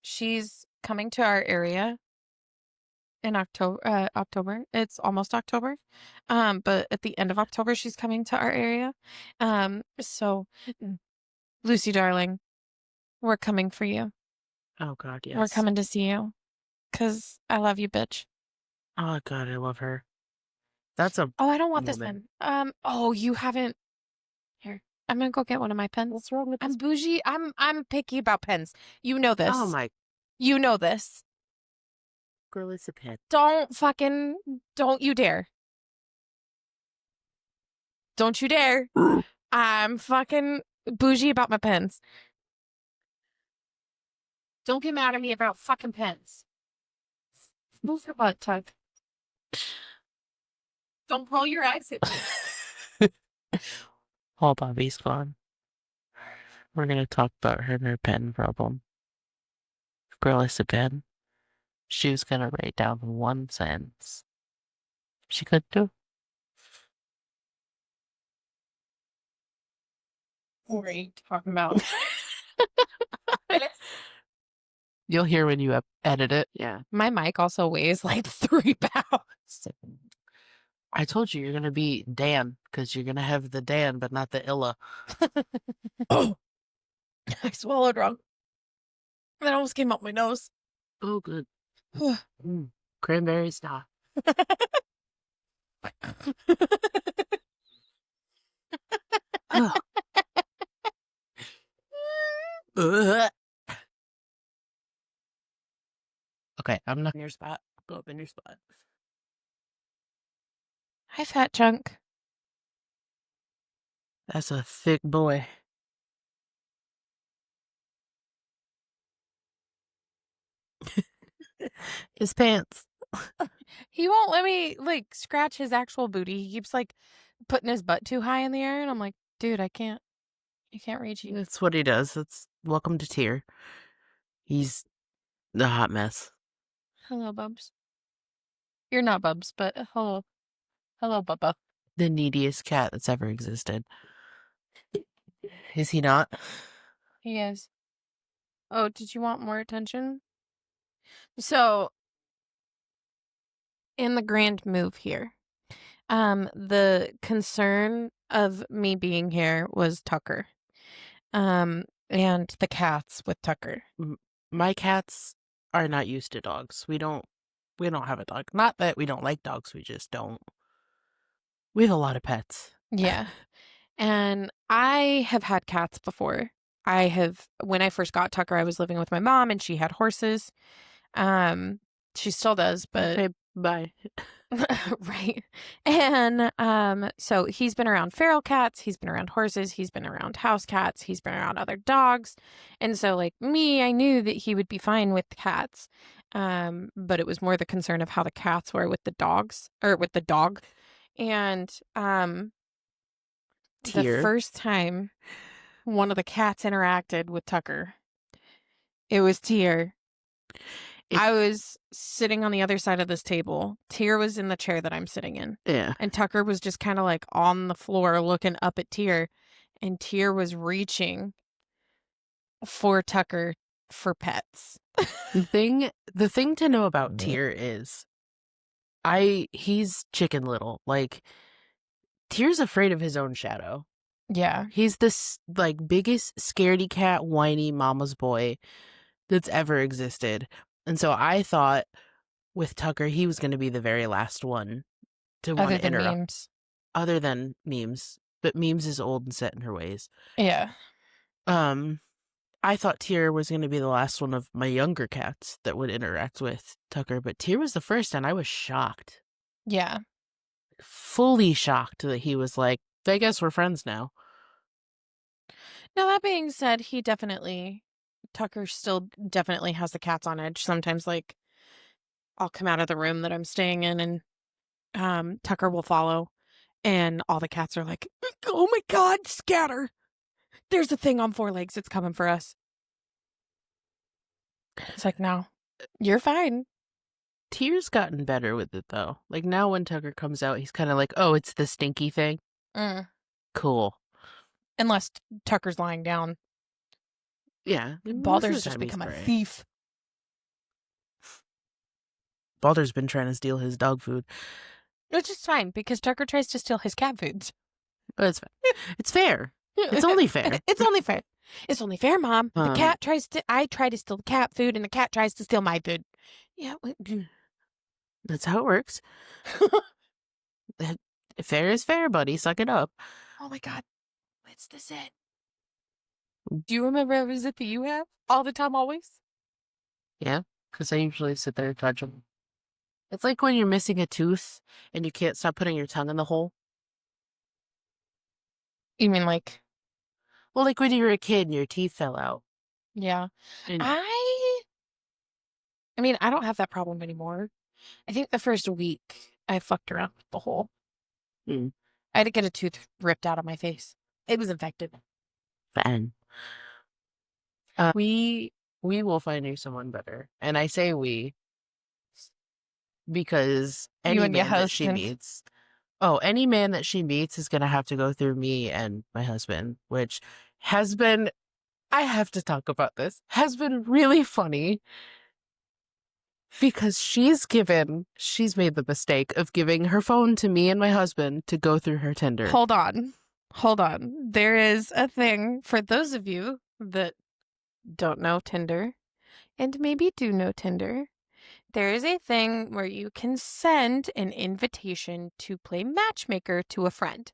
Speaker 2: She's coming to our area in October. It's almost October. But at the end of October she's coming to our area. So Lucy Darling, we're coming for you.
Speaker 3: Oh god, yes.
Speaker 2: We're coming to see you. Because I love you, bitch.
Speaker 3: Oh, God, I love her. That's a
Speaker 2: Oh, I don't want this
Speaker 3: woman.
Speaker 2: pen. Oh, you haven't. Here, I'm gonna go get one of my pens.
Speaker 3: What's wrong with
Speaker 2: I'm
Speaker 3: this?
Speaker 2: bougie. I'm picky about pens. You know this.
Speaker 3: Oh, my
Speaker 2: You know this.
Speaker 3: girl, it's a pen.
Speaker 2: Don't you dare. Don't you dare. I'm fucking bougie about my pens. Don't get mad at me about fucking pens. Move your butt, Tug. Don't roll your eyes at me.
Speaker 3: While Bobby's gone, we're going to talk about her and her pen problem. Girl is a pen. She was going to write down one sentence. She could do.
Speaker 2: What are you talking about?
Speaker 3: You'll hear when you edit it.
Speaker 2: Yeah. My mic also weighs like 3 pounds.
Speaker 3: I told you you're going to be Dan, because you're going to have the Dan, but not the Illa.
Speaker 2: Oh, I swallowed wrong. That almost came up my nose.
Speaker 3: Oh, good. Cranberry stop. Okay, I'm not in your spot. Go up in your spot.
Speaker 2: Hi, fat chunk.
Speaker 3: That's a thick boy. His pants.
Speaker 2: He won't let me like scratch his actual booty. He keeps like putting his butt too high in the air, and I'm like, dude, I can't reach you.
Speaker 3: That's what he does. That's welcome to Tier. He's a hot mess.
Speaker 2: Hello, Bubs. You're not Bubs, but hello. Hello, Bubba.
Speaker 3: The neediest cat that's ever existed. Is he not?
Speaker 2: He is. Oh, did you want more attention? So, in the grand move here, the concern of me being here was Tucker, and the cats with Tucker.
Speaker 3: My cats are not used to dogs. We don't have a dog. Not that we don't like dogs, we just don't. We have a lot of pets.
Speaker 2: Yeah. And I have had cats before. When I first got Tucker, I was living with my mom and she had horses. She still does, but
Speaker 3: Okay, bye.
Speaker 2: right. And so he's been around feral cats, he's been around horses, he's been around house cats, he's been around other dogs. And so like me, I knew that he would be fine with cats. But it was more the concern of how the cats were with the dogs or with the dog. And the
Speaker 3: Tier.
Speaker 2: first time one of the cats interacted with Tucker, it was Tier. I was sitting on the other side of this table. Tier was in the chair that I'm sitting in.
Speaker 3: Yeah.
Speaker 2: And Tucker was just kind of like on the floor looking up at Tier. And Tier was reaching for Tucker for pets.
Speaker 3: The thing to know about Tier is he's Chicken Little. Like, Tier's afraid of his own shadow.
Speaker 2: Yeah.
Speaker 3: He's this like biggest scaredy cat, whiny mama's boy that's ever existed. And so I thought with Tucker, he was going to be the very last one to want to interrupt.
Speaker 2: Memes.
Speaker 3: Other than Memes. But Memes is old and set in her ways.
Speaker 2: Yeah.
Speaker 3: I thought Tier was going to be the last one of my younger cats that would interact with Tucker, but Tier was the first, and I was shocked.
Speaker 2: Yeah.
Speaker 3: Fully shocked that he was like, I guess we're friends now.
Speaker 2: Now, that being said, Tucker still definitely has the cats on edge. Sometimes, like, I'll come out of the room that I'm staying in and Tucker will follow and all the cats are like, oh my God, scatter. There's a thing on 4 legs. It's coming for us. It's like, no, you're fine.
Speaker 3: Tier's gotten better with it, though. Like, now when Tucker comes out, he's kind of like, oh, it's the stinky thing? Cool.
Speaker 2: Unless Tucker's lying down.
Speaker 3: Yeah.
Speaker 2: Balder's just become a thief.
Speaker 3: Balder's been trying to steal his dog food.
Speaker 2: Which is fine, because Tucker tries to steal his cat foods.
Speaker 3: But it's fine. It's fair. It's only fair.
Speaker 2: It's only fair. It's only fair, Mom. The cat I try to steal the cat food, and the cat tries to steal my food. Yeah.
Speaker 3: That's how it works. Fair is fair, buddy. Suck it up.
Speaker 2: Oh my God. What's this it? Do you remember every zip that you have? All the time, always?
Speaker 3: Yeah, because I usually sit there and touch them. It's like when you're missing a tooth and you can't stop putting your tongue in the hole.
Speaker 2: You mean like...
Speaker 3: Well, like when you were a kid and your teeth fell out.
Speaker 2: Yeah.
Speaker 3: And
Speaker 2: I mean, I don't have that problem anymore. I think the first week I fucked around with the hole.
Speaker 3: Mm.
Speaker 2: I had to get a tooth ripped out of my face. It was infected.
Speaker 3: Fun. We will find you someone better. And I say we because
Speaker 2: You and your
Speaker 3: man that she
Speaker 2: husband.
Speaker 3: meets. Oh, any man that she meets is going to have to go through me and my husband, which has been, I have to talk about this, has been really funny because she's made the mistake of giving her phone to me and my husband to go through her Tinder.
Speaker 2: Hold on. There is a thing for those of you that don't know Tinder and maybe do know Tinder. There is a thing where you can send an invitation to play matchmaker to a friend.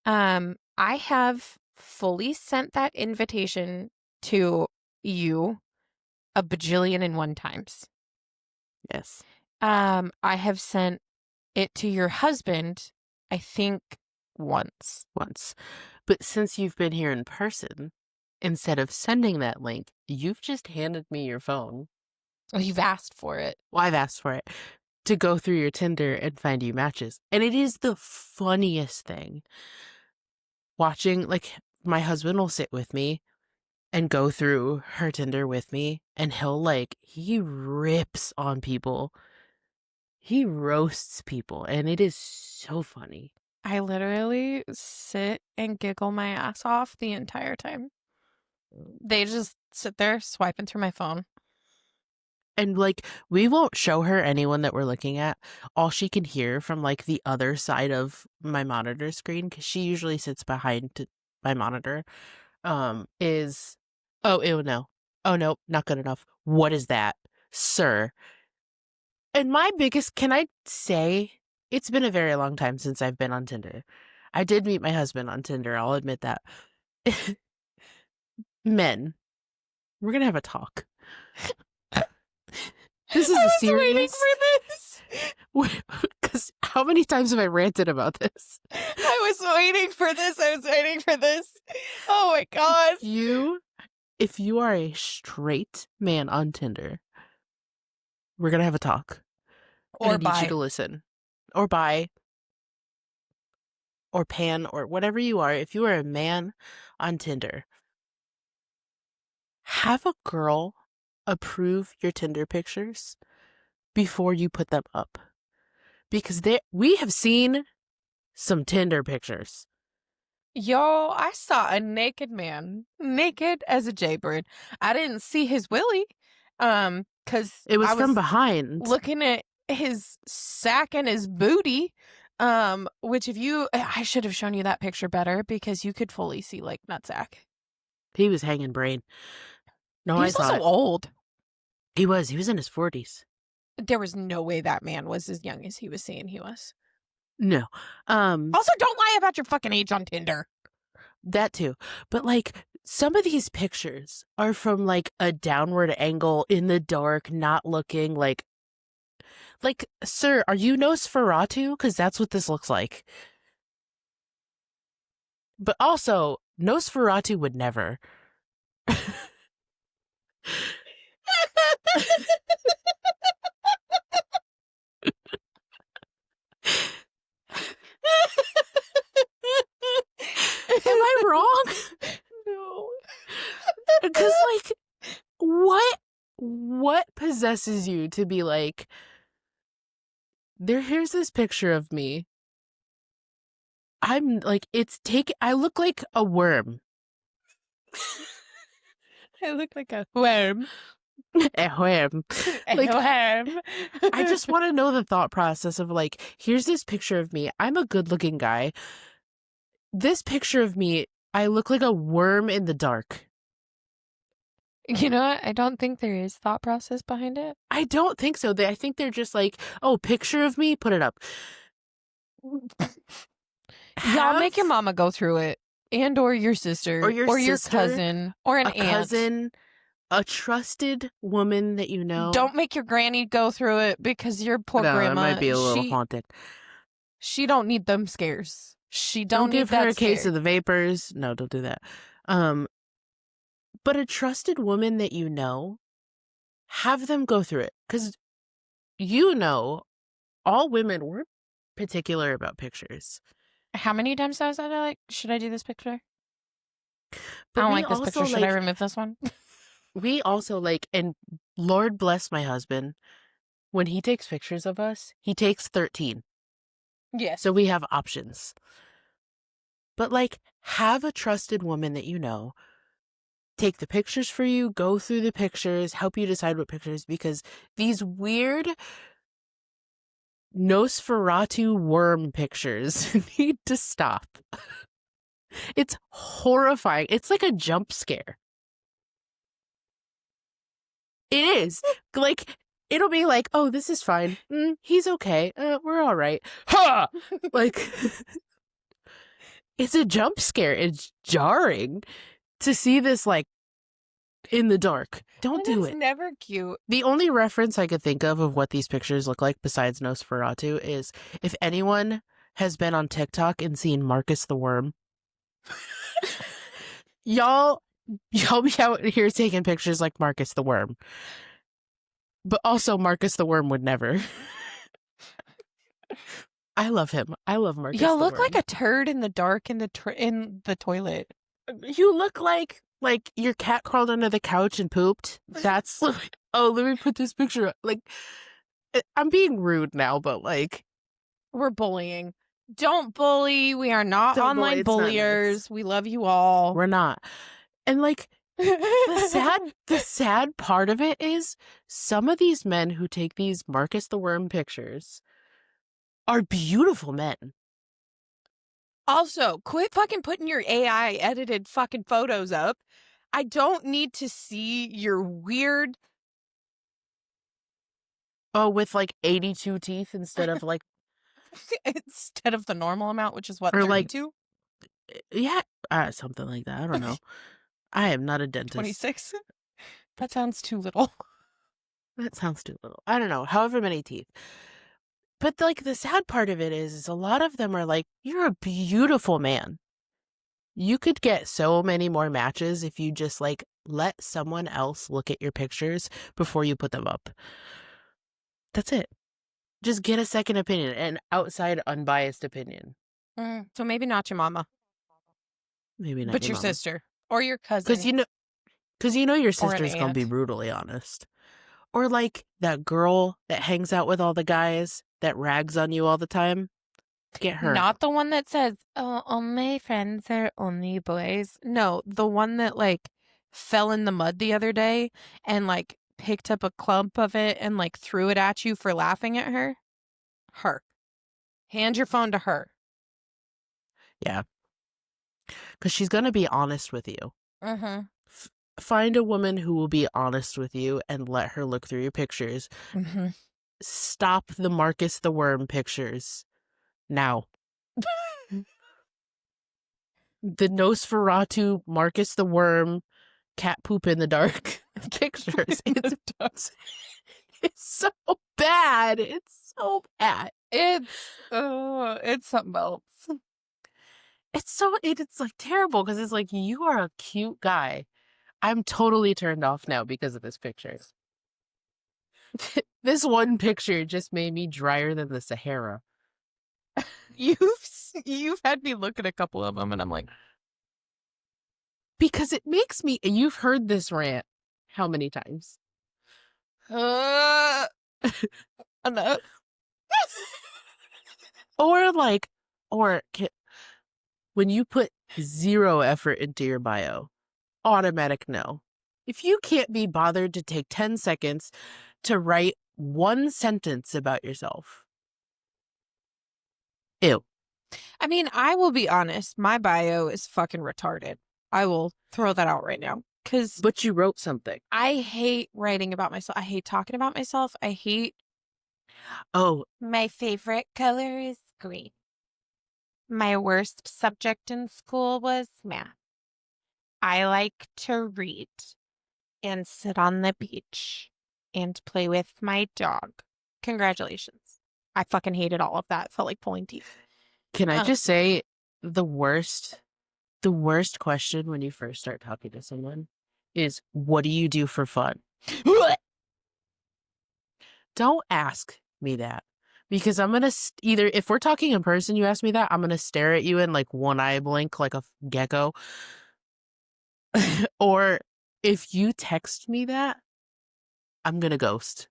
Speaker 2: I have fully sent that invitation to you a bajillion and one times.
Speaker 3: Yes.
Speaker 2: I have sent it to your husband, I think, once.
Speaker 3: But since you've been here in person, instead of sending that link, you've just handed me your phone.
Speaker 2: Well, you've asked for it.
Speaker 3: Well, I've asked for it to go through your Tinder and find you matches. And it is the funniest thing. Watching, like, my husband will sit with me and go through her Tinder with me, and he rips on people. He roasts people, and it is so funny.
Speaker 2: I literally sit and giggle my ass off the entire time. They just sit there swiping through my phone.
Speaker 3: And, like, we won't show her anyone that we're looking at. All she can hear from, like, the other side of my monitor screen, because she usually sits behind my monitor, is, oh, ew, no. Oh, no, not good enough. What is that, sir? And can I say, it's been a very long time since I've been on Tinder. I did meet my husband on Tinder, I'll admit that. Men, we're going to have a talk. This is a serious.
Speaker 2: Waiting for this.
Speaker 3: Because how many times have I ranted about this?
Speaker 2: I was waiting for this. Oh my God.
Speaker 3: If you are a straight man on Tinder, we're going to have a talk.
Speaker 2: Or
Speaker 3: I need you to listen. Or bi. Or pan. Or whatever you are. If you are a man on Tinder, have a girl approve your Tinder pictures before you put them up. Because we have seen some Tinder pictures.
Speaker 2: Yo, I saw a naked man, naked as a jaybird. I didn't see his willy, because
Speaker 3: it was from behind,
Speaker 2: looking at his sack and his booty. Which I should have shown you that picture better because you could fully see like nutsack.
Speaker 3: He was hanging brain. No,
Speaker 2: he was
Speaker 3: I saw
Speaker 2: also
Speaker 3: it.
Speaker 2: old.
Speaker 3: He was in his 40s.
Speaker 2: There was no way that man was as young as he was saying he was.
Speaker 3: No.
Speaker 2: Also, don't lie about your fucking age on Tinder.
Speaker 3: That too. But like some of these pictures are from like a downward angle in the dark, not looking like, sir, are you Nosferatu? Because that's what this looks like. But also, Nosferatu would never. Am I wrong?
Speaker 2: No.
Speaker 3: Because, like, what possesses you to be like, here's this picture of me. I'm like, I look like a worm.
Speaker 2: I look like a worm.
Speaker 3: A worm. Like,
Speaker 2: worm.
Speaker 3: I just want to know the thought process of like, here's this picture of me. I'm a good looking guy. This picture of me, I look like a worm in the dark.
Speaker 2: You know what? I don't think there is thought process behind it.
Speaker 3: I don't think so. I think they're just like, oh, picture of me, put it up.
Speaker 2: Y'all make your mama go through it, and or your sister,
Speaker 3: or your sister,
Speaker 2: cousin, or an
Speaker 3: a
Speaker 2: aunt.
Speaker 3: cousin, a trusted woman that you know.
Speaker 2: Don't make your granny go through it because your poor grandma.
Speaker 3: It might be a little haunted.
Speaker 2: She don't need them scares. She
Speaker 3: don't
Speaker 2: need
Speaker 3: give
Speaker 2: that
Speaker 3: her a case
Speaker 2: scare.
Speaker 3: of the vapors. No, don't do that. But a trusted woman that you know, have them go through it. Because you know, all women were particular about pictures.
Speaker 2: How many times I was like, should I do this picture?
Speaker 3: But
Speaker 2: I don't like this picture. Should I remove this one?
Speaker 3: We also and Lord bless my husband, when he takes pictures of us, he takes 13.
Speaker 2: Yes.
Speaker 3: So we have options. But have a trusted woman that you know take the pictures for you, go through the pictures, help you decide what pictures, because these weird Nosferatu worm pictures need to stop. It's horrifying. It's like a jump scare. It is. It'll be like, oh, this is fine. He's okay. We're all right. Ha! It's a jump scare. It's jarring to see this in the dark. Don't do it.
Speaker 2: It's never cute.
Speaker 3: The only reference I could think of what these pictures look like besides Nosferatu is if anyone has been on TikTok and seen Marcus the Worm. Y'all be out here taking pictures like Marcus the Worm. But also Marcus the Worm would never. I love him. I love Marcus.
Speaker 2: Y'all look like a turd in the dark in the toilet.
Speaker 3: You look like your cat crawled under the couch and pooped. That's oh, let me put this picture up. I'm being rude now, but
Speaker 2: we're bullying. Don't bully. We are not online bulliers. Nice. We love you all.
Speaker 3: We're not. And the sad part of it is some of these men who take these Marcus the Worm pictures are beautiful men.
Speaker 2: Also, quit fucking putting your AI edited fucking photos up. I don't need to see your weird.
Speaker 3: Oh, with 82 teeth instead of
Speaker 2: instead of the normal amount, which is what,
Speaker 3: or
Speaker 2: 32?
Speaker 3: Yeah, something like that. I don't know. I am not a dentist.
Speaker 2: 26? That sounds too little.
Speaker 3: That sounds too little. I don't know. However many teeth. But the sad part of it is a lot of them are you're a beautiful man. You could get so many more matches if you just let someone else look at your pictures before you put them up. That's it. Just get a second opinion, an outside unbiased opinion.
Speaker 2: So maybe not your mama.
Speaker 3: Maybe not.
Speaker 2: But your
Speaker 3: mama.
Speaker 2: Sister or your cousin.
Speaker 3: Because you know your sister's gonna be brutally honest. Or that girl that hangs out with all the guys that rags on you all the time. Get her.
Speaker 2: Not the one that says, "Oh, all my friends are only boys." No, the one that fell in the mud the other day and picked up a clump of it and threw it at you for laughing at her. Her. Hand your phone to her.
Speaker 3: Yeah. Because she's gonna be honest with you.
Speaker 2: Mm-hmm.
Speaker 3: Find a woman who will be honest with you and let her look through your pictures.
Speaker 2: Mm-hmm.
Speaker 3: Stop the Marcus the Worm pictures now. The Nosferatu, Marcus the Worm, cat poop in the dark pictures. It's so bad. It's so bad.
Speaker 2: It's something else.
Speaker 3: It's terrible because it's you are a cute guy. I'm totally turned off now because of this picture. This one picture just made me drier than the Sahara.
Speaker 2: You've had me look at a couple of them and I'm
Speaker 3: because it makes me. You've heard this rant how many times?
Speaker 2: Enough.
Speaker 3: or when you put 0 effort into your bio, automatic no. If you can't be bothered to take 10 seconds to write one sentence about yourself, ew.
Speaker 2: I mean, I will be honest. My bio is fucking retarded. I will throw that out right now. Because
Speaker 3: But you wrote something.
Speaker 2: I hate writing about myself. I hate talking about myself. I hate.
Speaker 3: Oh,
Speaker 2: My favorite color is green. My worst subject in school was math. I like to read and sit on the beach and play with my dog. Congratulations. I fucking hated all of that. Felt like pulling teeth.
Speaker 3: can I just say the worst question when you first start talking to someone is, what do you do for fun? Don't ask me that, because I'm going to either, if we're talking in person, you ask me that, I'm going to stare at you and like one eye blink like a gecko. Or if you text me that, I'm going to ghost.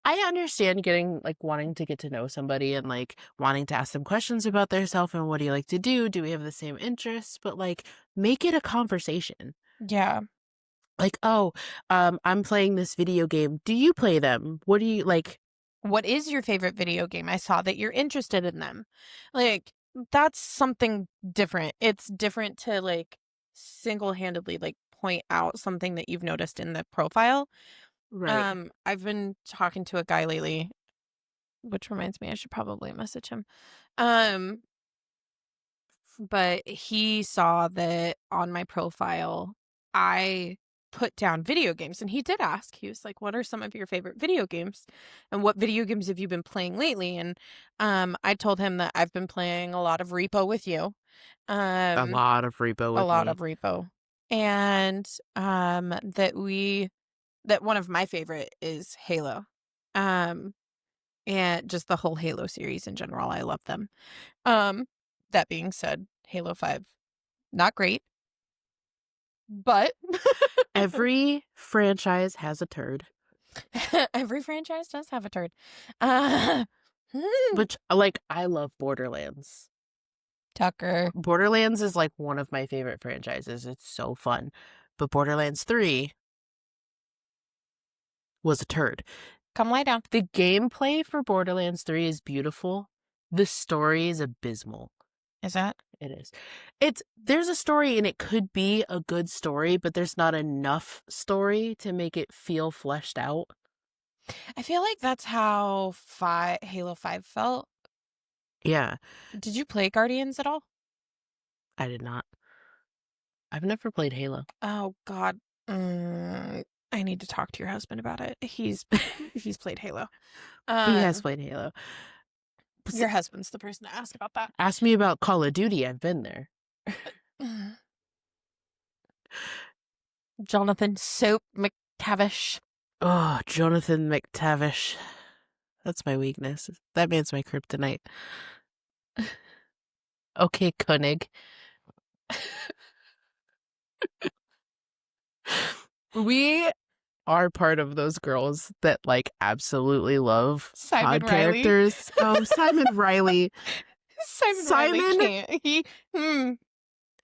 Speaker 3: I understand getting like wanting to get to know somebody and like wanting to ask them questions about their self and what do you like to do? Do we have the same interests? But like make it a conversation.
Speaker 2: Yeah.
Speaker 3: Like, oh, I'm playing this video game. Do you play them? What do you like?
Speaker 2: What is your favorite video game? I saw that you're interested in them. Like, that's something different. It's different to like single-handedly like point out something that you've noticed in the profile.
Speaker 3: Right.
Speaker 2: I've been talking to a guy lately, which reminds me I should probably message him. But he saw that on my profile I put down video games, and he did ask. He was like, "What are some of your favorite video games? And what video games have you been playing lately?" And I told him that I've been playing a lot of Repo with you.
Speaker 3: A lot of Repo with
Speaker 2: A lot
Speaker 3: me.
Speaker 2: of Repo. And that one of my favorite is Halo. And just the whole Halo series in general. I love them. That being said, Halo 5, not great, but
Speaker 3: Every franchise has a turd.
Speaker 2: every franchise does have a turd.
Speaker 3: Which, like, I love Borderlands.
Speaker 2: Tucker.
Speaker 3: Borderlands is like one of my favorite franchises. It's so fun. But Borderlands 3 was a turd.
Speaker 2: Come lie down.
Speaker 3: The gameplay for Borderlands 3 is beautiful. The story is abysmal.
Speaker 2: Is that?
Speaker 3: It is. There's a story and it could be a good story, but there's not enough story to make it feel fleshed out.
Speaker 2: I feel like that's how Halo 5 felt.
Speaker 3: Yeah.
Speaker 2: Did you play Guardians at all?
Speaker 3: I did not. I've never played Halo.
Speaker 2: Oh God. I need to talk to your husband about it. He's played Halo.
Speaker 3: He has played Halo.
Speaker 2: Your husband's the person to ask about that.
Speaker 3: Ask me about Call of Duty. I've been there.
Speaker 2: Jonathan Soap McTavish.
Speaker 3: Oh, Jonathan McTavish. That's my weakness. That man's my kryptonite. Okay, Koenig. We are part of those girls that like absolutely love
Speaker 2: Simon
Speaker 3: pod
Speaker 2: Riley.
Speaker 3: characters. Oh, Simon Riley.
Speaker 2: Riley can't.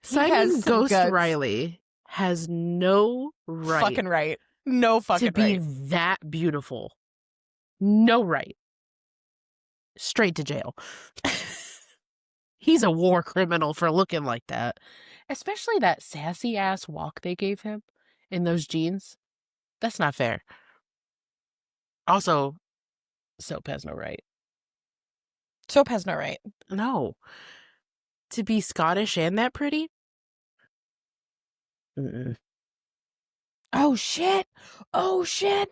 Speaker 3: Simon
Speaker 2: has some
Speaker 3: Ghost
Speaker 2: guts.
Speaker 3: Riley has no right
Speaker 2: Fucking right. No fucking
Speaker 3: to be
Speaker 2: right.
Speaker 3: that beautiful. No right. Straight to jail. He's a war criminal for looking like that. Especially that sassy ass walk they gave him in those jeans. That's not fair. Also, Soap has no right.
Speaker 2: Soap has no right.
Speaker 3: No. To be Scottish and that pretty? Mm-mm.
Speaker 2: Oh shit. Oh shit.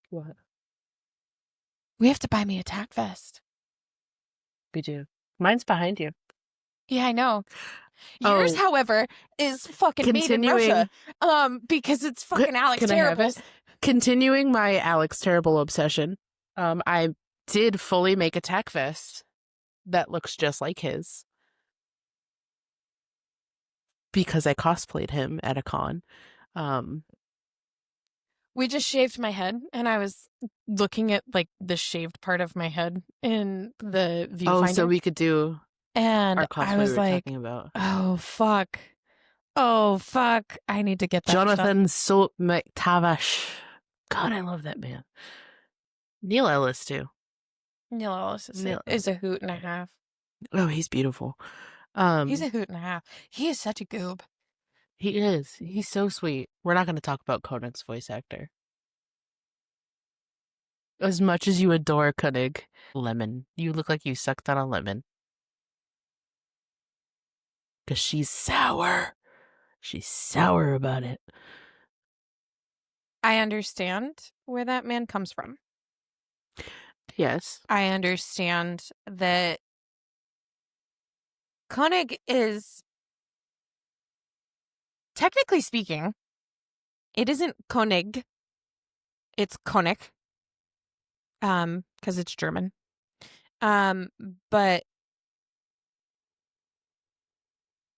Speaker 3: What?
Speaker 2: We have to buy me a tack vest.
Speaker 3: We do. Mine's behind you.
Speaker 2: Yeah, I know. Yours, however, is fucking made in Russia. Because it's fucking Alex
Speaker 3: Can I have
Speaker 2: Terrible's.
Speaker 3: it? Continuing my Alex Terrible obsession, I did fully make a tack vest that looks just like his. Because I cosplayed him at a con.
Speaker 2: We just shaved my head, and I was looking at like the shaved part of my head in the viewfinder.
Speaker 3: Oh, so we could do
Speaker 2: and
Speaker 3: our cosplay
Speaker 2: I was
Speaker 3: we were
Speaker 2: like,
Speaker 3: talking about.
Speaker 2: oh fuck, I need to get that.
Speaker 3: Jonathan Soap McTavish. God, I love that man. Neil Ellis too.
Speaker 2: Neil Ellis is a hoot and a half.
Speaker 3: Oh, he's beautiful.
Speaker 2: He's a hoot and a half. He is such a goob.
Speaker 3: He is. He's so sweet. We're not going to talk about Konig's voice actor. As much as you adore Koenig, lemon. You look like you sucked on a lemon. Because she's sour. She's sour about it.
Speaker 2: I understand where that man comes from.
Speaker 3: Yes.
Speaker 2: I understand that Koenig is, technically speaking, it isn't Koenig, it's Koenig, because it's German. But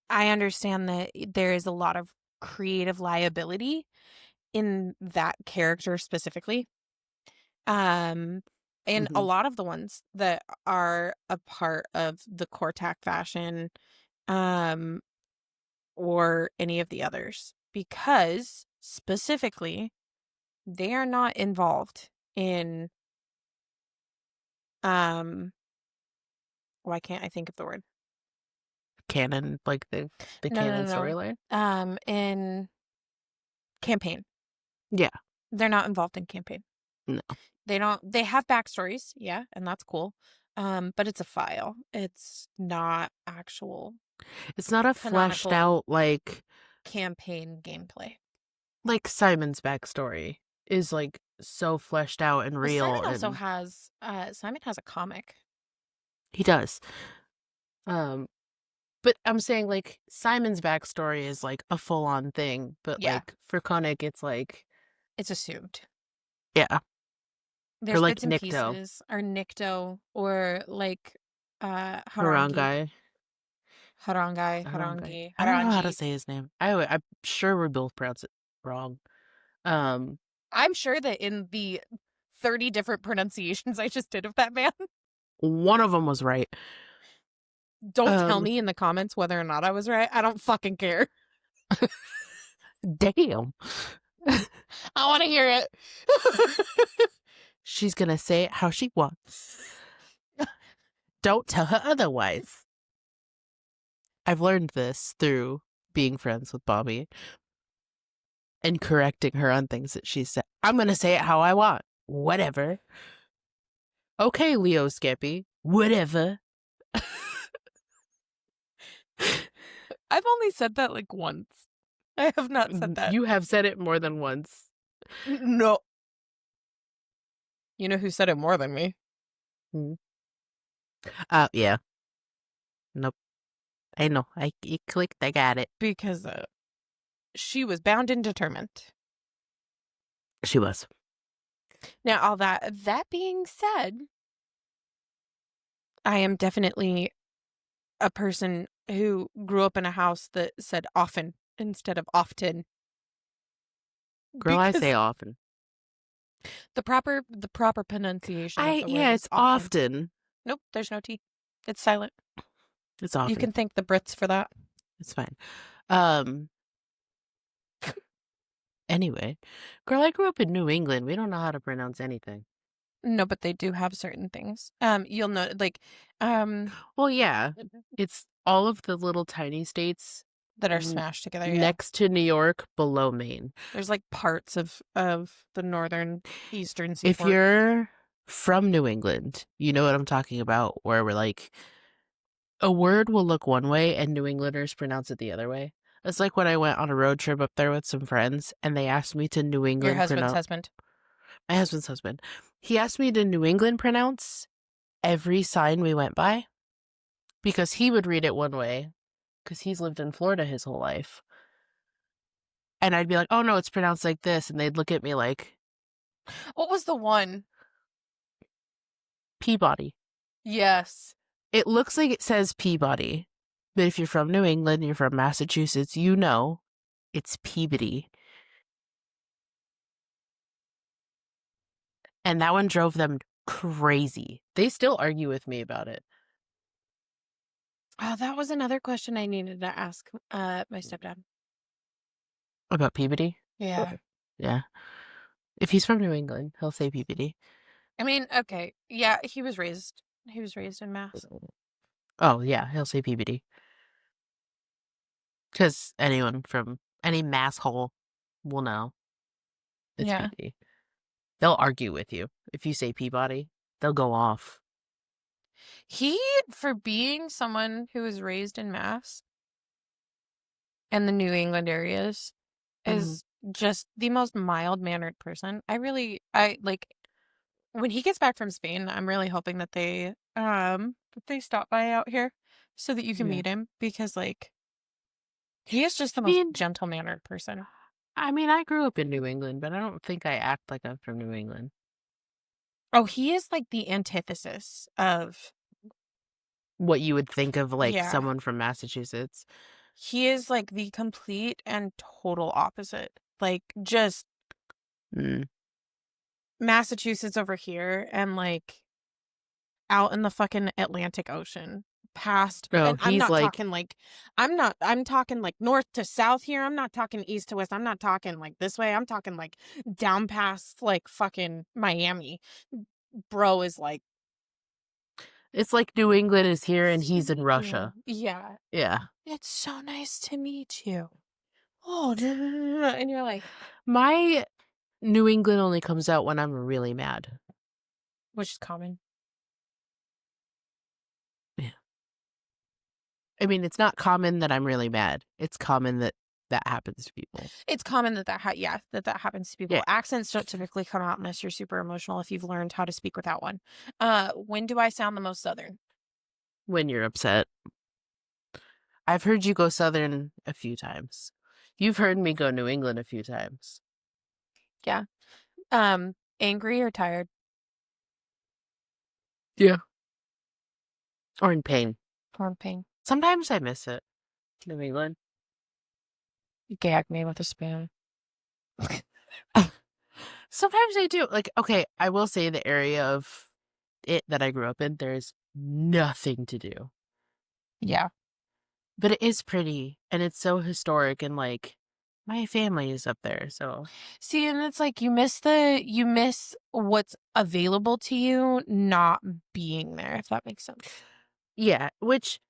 Speaker 2: I understand that there is a lot of creative liability in that character specifically. And a lot of the ones that are a part of the Cortac fashion, or any of the others, because specifically they are not involved in why can't I think of the word?
Speaker 3: Canon, like the canon storyline?
Speaker 2: In campaign.
Speaker 3: Yeah.
Speaker 2: They're not involved in campaign.
Speaker 3: No.
Speaker 2: They have backstories, yeah, and that's cool. But it's a file. It's not actual
Speaker 3: It's not a fleshed
Speaker 2: canonical
Speaker 3: out, like
Speaker 2: campaign gameplay.
Speaker 3: Simon's backstory is like so fleshed out and
Speaker 2: Well,
Speaker 3: real.
Speaker 2: Simon also
Speaker 3: and
Speaker 2: has Simon has a comic.
Speaker 3: He does. But I'm saying like Simon's backstory is like a full on thing, but
Speaker 2: Yeah.
Speaker 3: like for Koenig it's like
Speaker 2: It's assumed.
Speaker 3: yeah.
Speaker 2: There's
Speaker 3: like
Speaker 2: bits and
Speaker 3: Nikto.
Speaker 2: pieces, or Nikto, or like Harangi.
Speaker 3: Harangai.
Speaker 2: Harangi.
Speaker 3: I don't know how to
Speaker 2: Harangi.
Speaker 3: say his name. I'm sure we both pronounce it wrong.
Speaker 2: I'm sure that in the 30 different pronunciations I just did of that man,
Speaker 3: one of them was right.
Speaker 2: don't tell me in the comments whether or not I was right. I don't fucking care.
Speaker 3: Damn.
Speaker 2: I want to hear it.
Speaker 3: She's gonna say it how she wants. Don't tell her otherwise. I've learned this through being friends with Bobbi and correcting her on things that she said. I'm gonna say it how I want. Whatever. Okay, Leo Skeppy. Whatever.
Speaker 2: I've only said that like once. I have not said that.
Speaker 3: You have said it more than once.
Speaker 2: No. You know who said it more than me?
Speaker 3: Yeah. Nope. I know. I clicked. I got it.
Speaker 2: Because she was bound and determined.
Speaker 3: She was.
Speaker 2: Now, all that being said, I am definitely a person who grew up in a house that said often instead of often.
Speaker 3: Girl, I say often.
Speaker 2: The proper pronunciation of the word
Speaker 3: yeah,
Speaker 2: is
Speaker 3: it's often.
Speaker 2: Nope, there's no T. It's silent.
Speaker 3: It's often.
Speaker 2: You can thank the Brits for that.
Speaker 3: It's fine. Anyway, girl, I grew up in New England. We don't know how to pronounce anything.
Speaker 2: No, but they do have certain things. You'll know, like,
Speaker 3: well, yeah, it's all of the little tiny states
Speaker 2: that are smashed together. Yeah.
Speaker 3: Next to New York, below Maine.
Speaker 2: There's like parts of the northern eastern seaboard.
Speaker 3: If you're from New England, you know what I'm talking about, where we're like, a word will look one way and New Englanders pronounce it the other way. It's like when I went on a road trip up there with some friends and they asked me to New England
Speaker 2: Your husband's husband.
Speaker 3: My husband's husband. He asked me to New England pronounce every sign we went by because he would read it one way because he's lived in Florida his whole life. And I'd be like, oh no, it's pronounced like this. And they'd look at me like,
Speaker 2: what was the one?
Speaker 3: Peabody.
Speaker 2: Yes.
Speaker 3: It looks like it says Peabody. But if you're from New England, you're from Massachusetts, you know it's Peabody. And that one drove them crazy. They still argue with me about it.
Speaker 2: Oh, that was another question I needed to ask my stepdad.
Speaker 3: About Peabody?
Speaker 2: Yeah.
Speaker 3: Yeah. If he's from New England, he'll say Peabody.
Speaker 2: I mean, okay. Yeah, he was raised in Mass.
Speaker 3: Oh, yeah, he'll say PBD. Because anyone from any mass hole will know it's
Speaker 2: Yeah.
Speaker 3: PBD. They'll argue with you. If you say Peabody, they'll go off.
Speaker 2: He, for being someone who was raised in Mass and the New England areas, is just the most mild-mannered person. I like when he gets back from Spain, I'm really hoping that they stop by out here so that you can
Speaker 3: Yeah.
Speaker 2: meet him because like he is just the
Speaker 3: I
Speaker 2: most
Speaker 3: mean,
Speaker 2: gentle-mannered person.
Speaker 3: I grew up in New England, but I don't think I act like I'm from New England.
Speaker 2: Oh, he is like the antithesis of
Speaker 3: What you would think of like
Speaker 2: yeah.
Speaker 3: someone from Massachusetts.
Speaker 2: He is like the complete and total opposite. Like just
Speaker 3: Mm.
Speaker 2: Massachusetts over here and like out in the fucking Atlantic Ocean past
Speaker 3: No,
Speaker 2: and
Speaker 3: he's like,
Speaker 2: I'm talking like north to south here. I'm not talking east to west. I'm not talking like this way. I'm talking like down past like fucking Miami. Bro is like
Speaker 3: it's like New England is here and
Speaker 2: "Nice to
Speaker 3: he's in
Speaker 2: meet
Speaker 3: Russia.
Speaker 2: you." Yeah.
Speaker 3: Yeah.
Speaker 2: It's so nice to meet you. Oh, and you're like,
Speaker 3: My New England only comes out when I'm really mad.
Speaker 2: which is common.
Speaker 3: Yeah. I mean, it's not common that I'm really mad. It's common that that happens to people.
Speaker 2: It's common that that happens to people.
Speaker 3: Yeah.
Speaker 2: Accents don't typically come out unless you're super emotional if you've learned how to speak without one. When do I sound the most Southern?
Speaker 3: When you're upset. I've heard you go Southern a few times. You've heard me go New England a few times.
Speaker 2: Yeah. Angry or tired?
Speaker 3: Yeah. Or in pain.
Speaker 2: Or in pain?
Speaker 3: Sometimes I miss it. New England.
Speaker 2: You gag me with a spoon.
Speaker 3: Sometimes I do. Like, okay, I will say the area of it that I grew up in, there's nothing to do.
Speaker 2: Yeah.
Speaker 3: But it is pretty and it's so historic and like my family is up there, so
Speaker 2: See, and it's like you miss what's available to you not being there, if that makes sense.
Speaker 3: yeah, which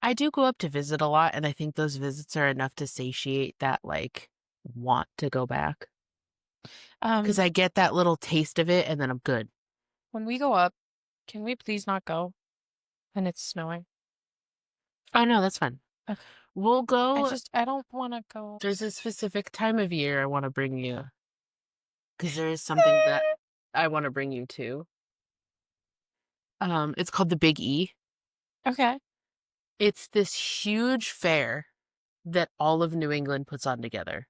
Speaker 3: I do go up to visit a lot and I think those visits are enough to satiate that like want to go back. Because I get that little taste of it and then I'm good.
Speaker 2: When we go up, can we please not go? And it's snowing.
Speaker 3: Oh no, that's fine.
Speaker 2: Okay.
Speaker 3: We'll go.
Speaker 2: I don't want to go.
Speaker 3: There's a specific time of year I want to bring you. Because there is something that I want to bring you to. It's called the Big E.
Speaker 2: Okay.
Speaker 3: It's this huge fair that all of New England puts on together.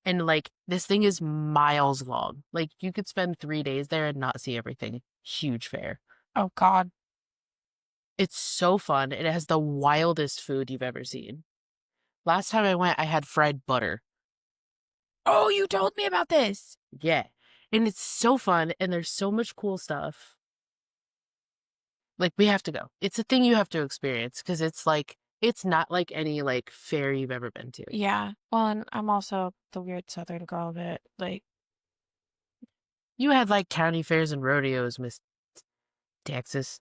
Speaker 3: And like this thing is miles long. Like you could spend 3 days there and not see everything. Huge fair.
Speaker 2: Oh God.
Speaker 3: It's so fun. It has the wildest food you've ever seen. Last time I went, I had fried butter.
Speaker 2: Oh, you told me about this.
Speaker 3: Yeah. And it's so fun and there's so much cool stuff. Like we have to go. It's a thing you have to experience because it's like it's not like any like fair you've ever been to.
Speaker 2: Yeah. Well, and I'm also the weird Southern girl that like
Speaker 3: You had like county fairs and rodeos, Miss Texas.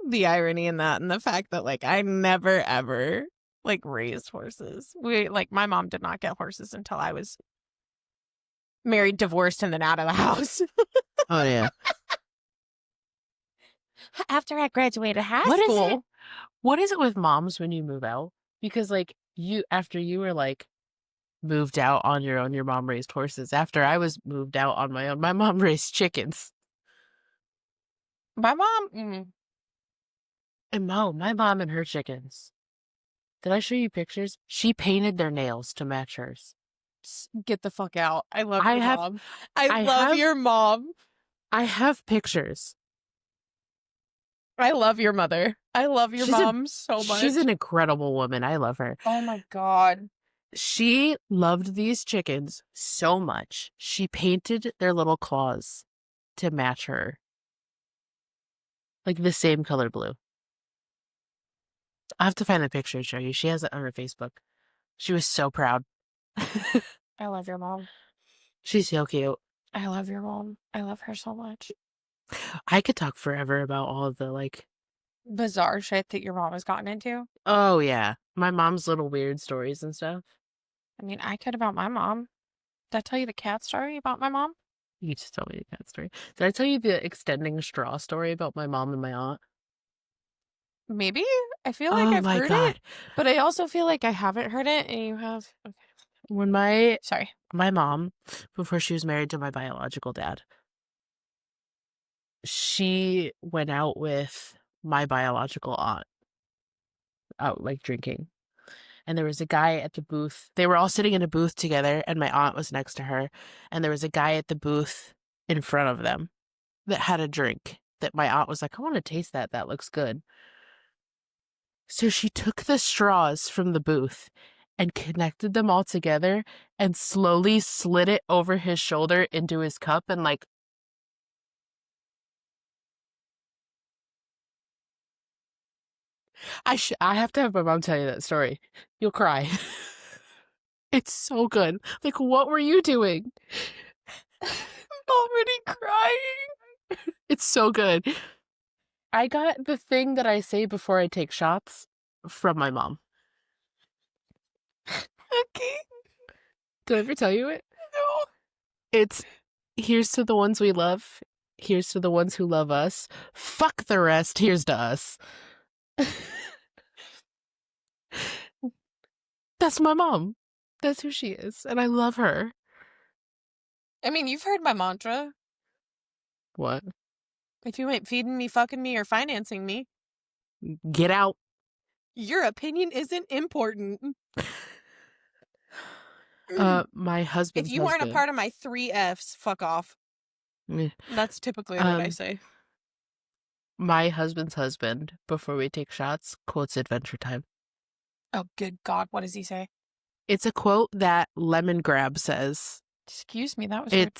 Speaker 2: the irony in that and the fact that like I never ever like raised horses. My mom did not get horses until I was married, divorced, and then out of the house.
Speaker 3: Oh yeah.
Speaker 2: After I graduated high
Speaker 3: What is
Speaker 2: school.
Speaker 3: it? What is it with moms when you move out? Because like after you were like moved out on your own, your mom raised horses. After I was moved out on my own, my mom raised chickens.
Speaker 2: My mom,
Speaker 3: And my mom and her chickens. Did I show you pictures? She painted their nails to match hers.
Speaker 2: get the fuck out. I love
Speaker 3: I
Speaker 2: your
Speaker 3: have-
Speaker 2: mom.
Speaker 3: I
Speaker 2: love
Speaker 3: have-
Speaker 2: your mom.
Speaker 3: I have pictures.
Speaker 2: I love your mother. I love your
Speaker 3: She's a-
Speaker 2: mom so much.
Speaker 3: She's an incredible woman. I love her.
Speaker 2: oh my God.
Speaker 3: She loved these chickens so much. She painted their little claws to match her. Like the same color blue. I have to find the picture and show you. She has it on her Facebook. She was so proud.
Speaker 2: I love your mom.
Speaker 3: She's so cute.
Speaker 2: I love your mom. I love her so much.
Speaker 3: I could talk forever about all of the like
Speaker 2: Bizarre shit that your mom has gotten into.
Speaker 3: oh yeah, my mom's little weird stories and stuff.
Speaker 2: I mean, I could about my mom. Did I tell you the cat story about my mom?
Speaker 3: You just tell me the cat story. Did I tell you the extending straw story about my mom and my aunt?
Speaker 2: Maybe. I feel like
Speaker 3: Oh
Speaker 2: I've
Speaker 3: my
Speaker 2: heard
Speaker 3: God.
Speaker 2: it, but I also feel like I haven't heard it, and you have. Okay.
Speaker 3: When my
Speaker 2: Sorry.
Speaker 3: mom, before she was married to my biological dad, she went out with my biological aunt out like drinking. And there was a guy at the booth. They were all sitting in a booth together, and my aunt was next to her. And there was a guy at the booth in front of them that had a drink that my aunt was like, I want to taste that. That looks good. So she took the straws from the booth and connected them all together and slowly slid it over his shoulder into his cup and like I have to have my mom tell you that story. You'll cry. It's so good. Like, what were you doing?
Speaker 2: I'm already crying.
Speaker 3: It's so good. I got the thing that I say before I take shots from my mom.
Speaker 2: Okay.
Speaker 3: Did I ever tell you it?
Speaker 2: No.
Speaker 3: It's here's to the ones we love. Here's to the ones who love us. Fuck the rest. Here's to us. That's my mom. That's who she is. And I love her.
Speaker 2: I mean, you've heard my mantra.
Speaker 3: What?
Speaker 2: If you ain't feeding me, fucking me, or financing me,
Speaker 3: Get out.
Speaker 2: your opinion isn't important.
Speaker 3: My husband's
Speaker 2: If you aren't a
Speaker 3: husband.
Speaker 2: part of my 3 Fs, fuck off.
Speaker 3: Meh.
Speaker 2: That's typically what I say.
Speaker 3: My husband's husband, before we take shots, quotes Adventure Time.
Speaker 2: Oh, good God. What does he say?
Speaker 3: It's a quote that Lemon Grab says.
Speaker 2: Excuse me. That was rude.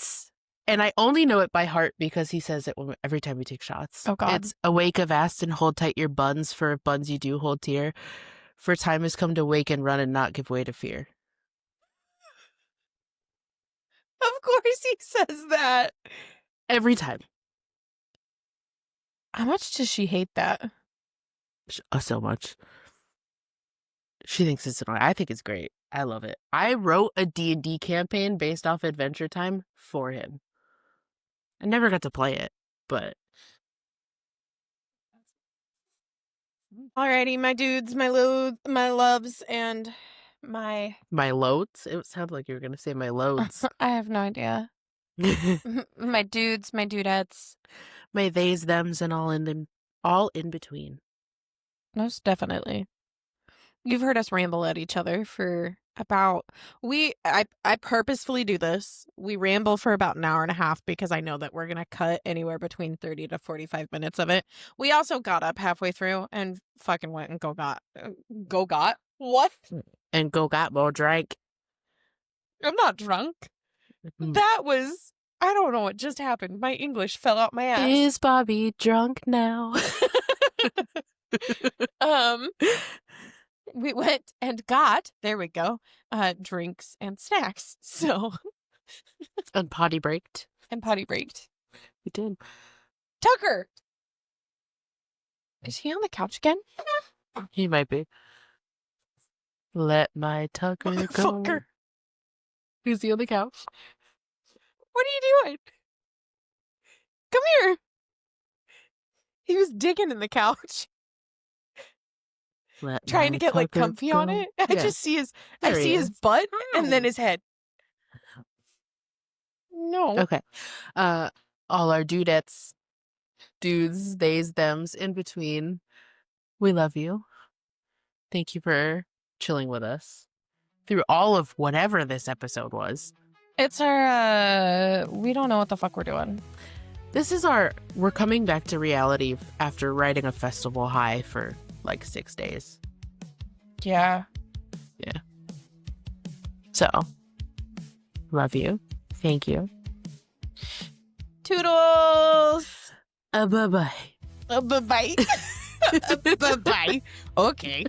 Speaker 3: And I only know it by heart because he says it every time we take shots.
Speaker 2: Oh, God.
Speaker 3: It's awake avast and hold tight your buns, for if buns you do hold dear. For time has come to wake and run and not give way to fear.
Speaker 2: Of course he says that.
Speaker 3: Every time.
Speaker 2: How much does she hate that?
Speaker 3: So much. She thinks it's annoying. I think it's great. I love it. I wrote a D&D campaign based off Adventure Time for him. I never got to play it, but...
Speaker 2: Alrighty, my dudes, my loves, and my...
Speaker 3: My loads? It sounded like you were going to say my loads.
Speaker 2: I have no idea. My dudes, my dudettes.
Speaker 3: My theys, thems, and all in between.
Speaker 2: Most definitely. You've heard us ramble at each other for about... I purposefully do this. We ramble for about an hour and a half because I know that we're going to cut anywhere between 30 to 45 minutes of it. We also got up halfway through and fucking went and go got? What?
Speaker 3: And go got more drink.
Speaker 2: I'm not drunk. That was... I don't know what just happened. My English fell out my ass.
Speaker 3: Is Bobbi drunk now?
Speaker 2: We went and got, there we go, drinks and snacks. So.
Speaker 3: And potty braked.
Speaker 2: And potty braked.
Speaker 3: We did.
Speaker 2: Tucker! Is he on the couch again?
Speaker 3: He might be. Let my Tucker go.
Speaker 2: Fucker.
Speaker 3: Who's he on the couch?
Speaker 2: What are you doing? Come here. He was digging in the couch. Trying to get like comfy on it. I just see his his butt and then his head. No.
Speaker 3: Okay. All our dudettes, dudes, theys, thems, in between. We love you. Thank you for chilling with us through all of whatever this episode was.
Speaker 2: It's our, we don't know what the fuck we're doing.
Speaker 3: We're coming back to reality after riding a festival high for like 6 days.
Speaker 2: Yeah.
Speaker 3: Yeah. So, love you. Thank you.
Speaker 2: Toodles!
Speaker 3: Bye-bye.
Speaker 2: Bye-bye. Bye-bye. Okay.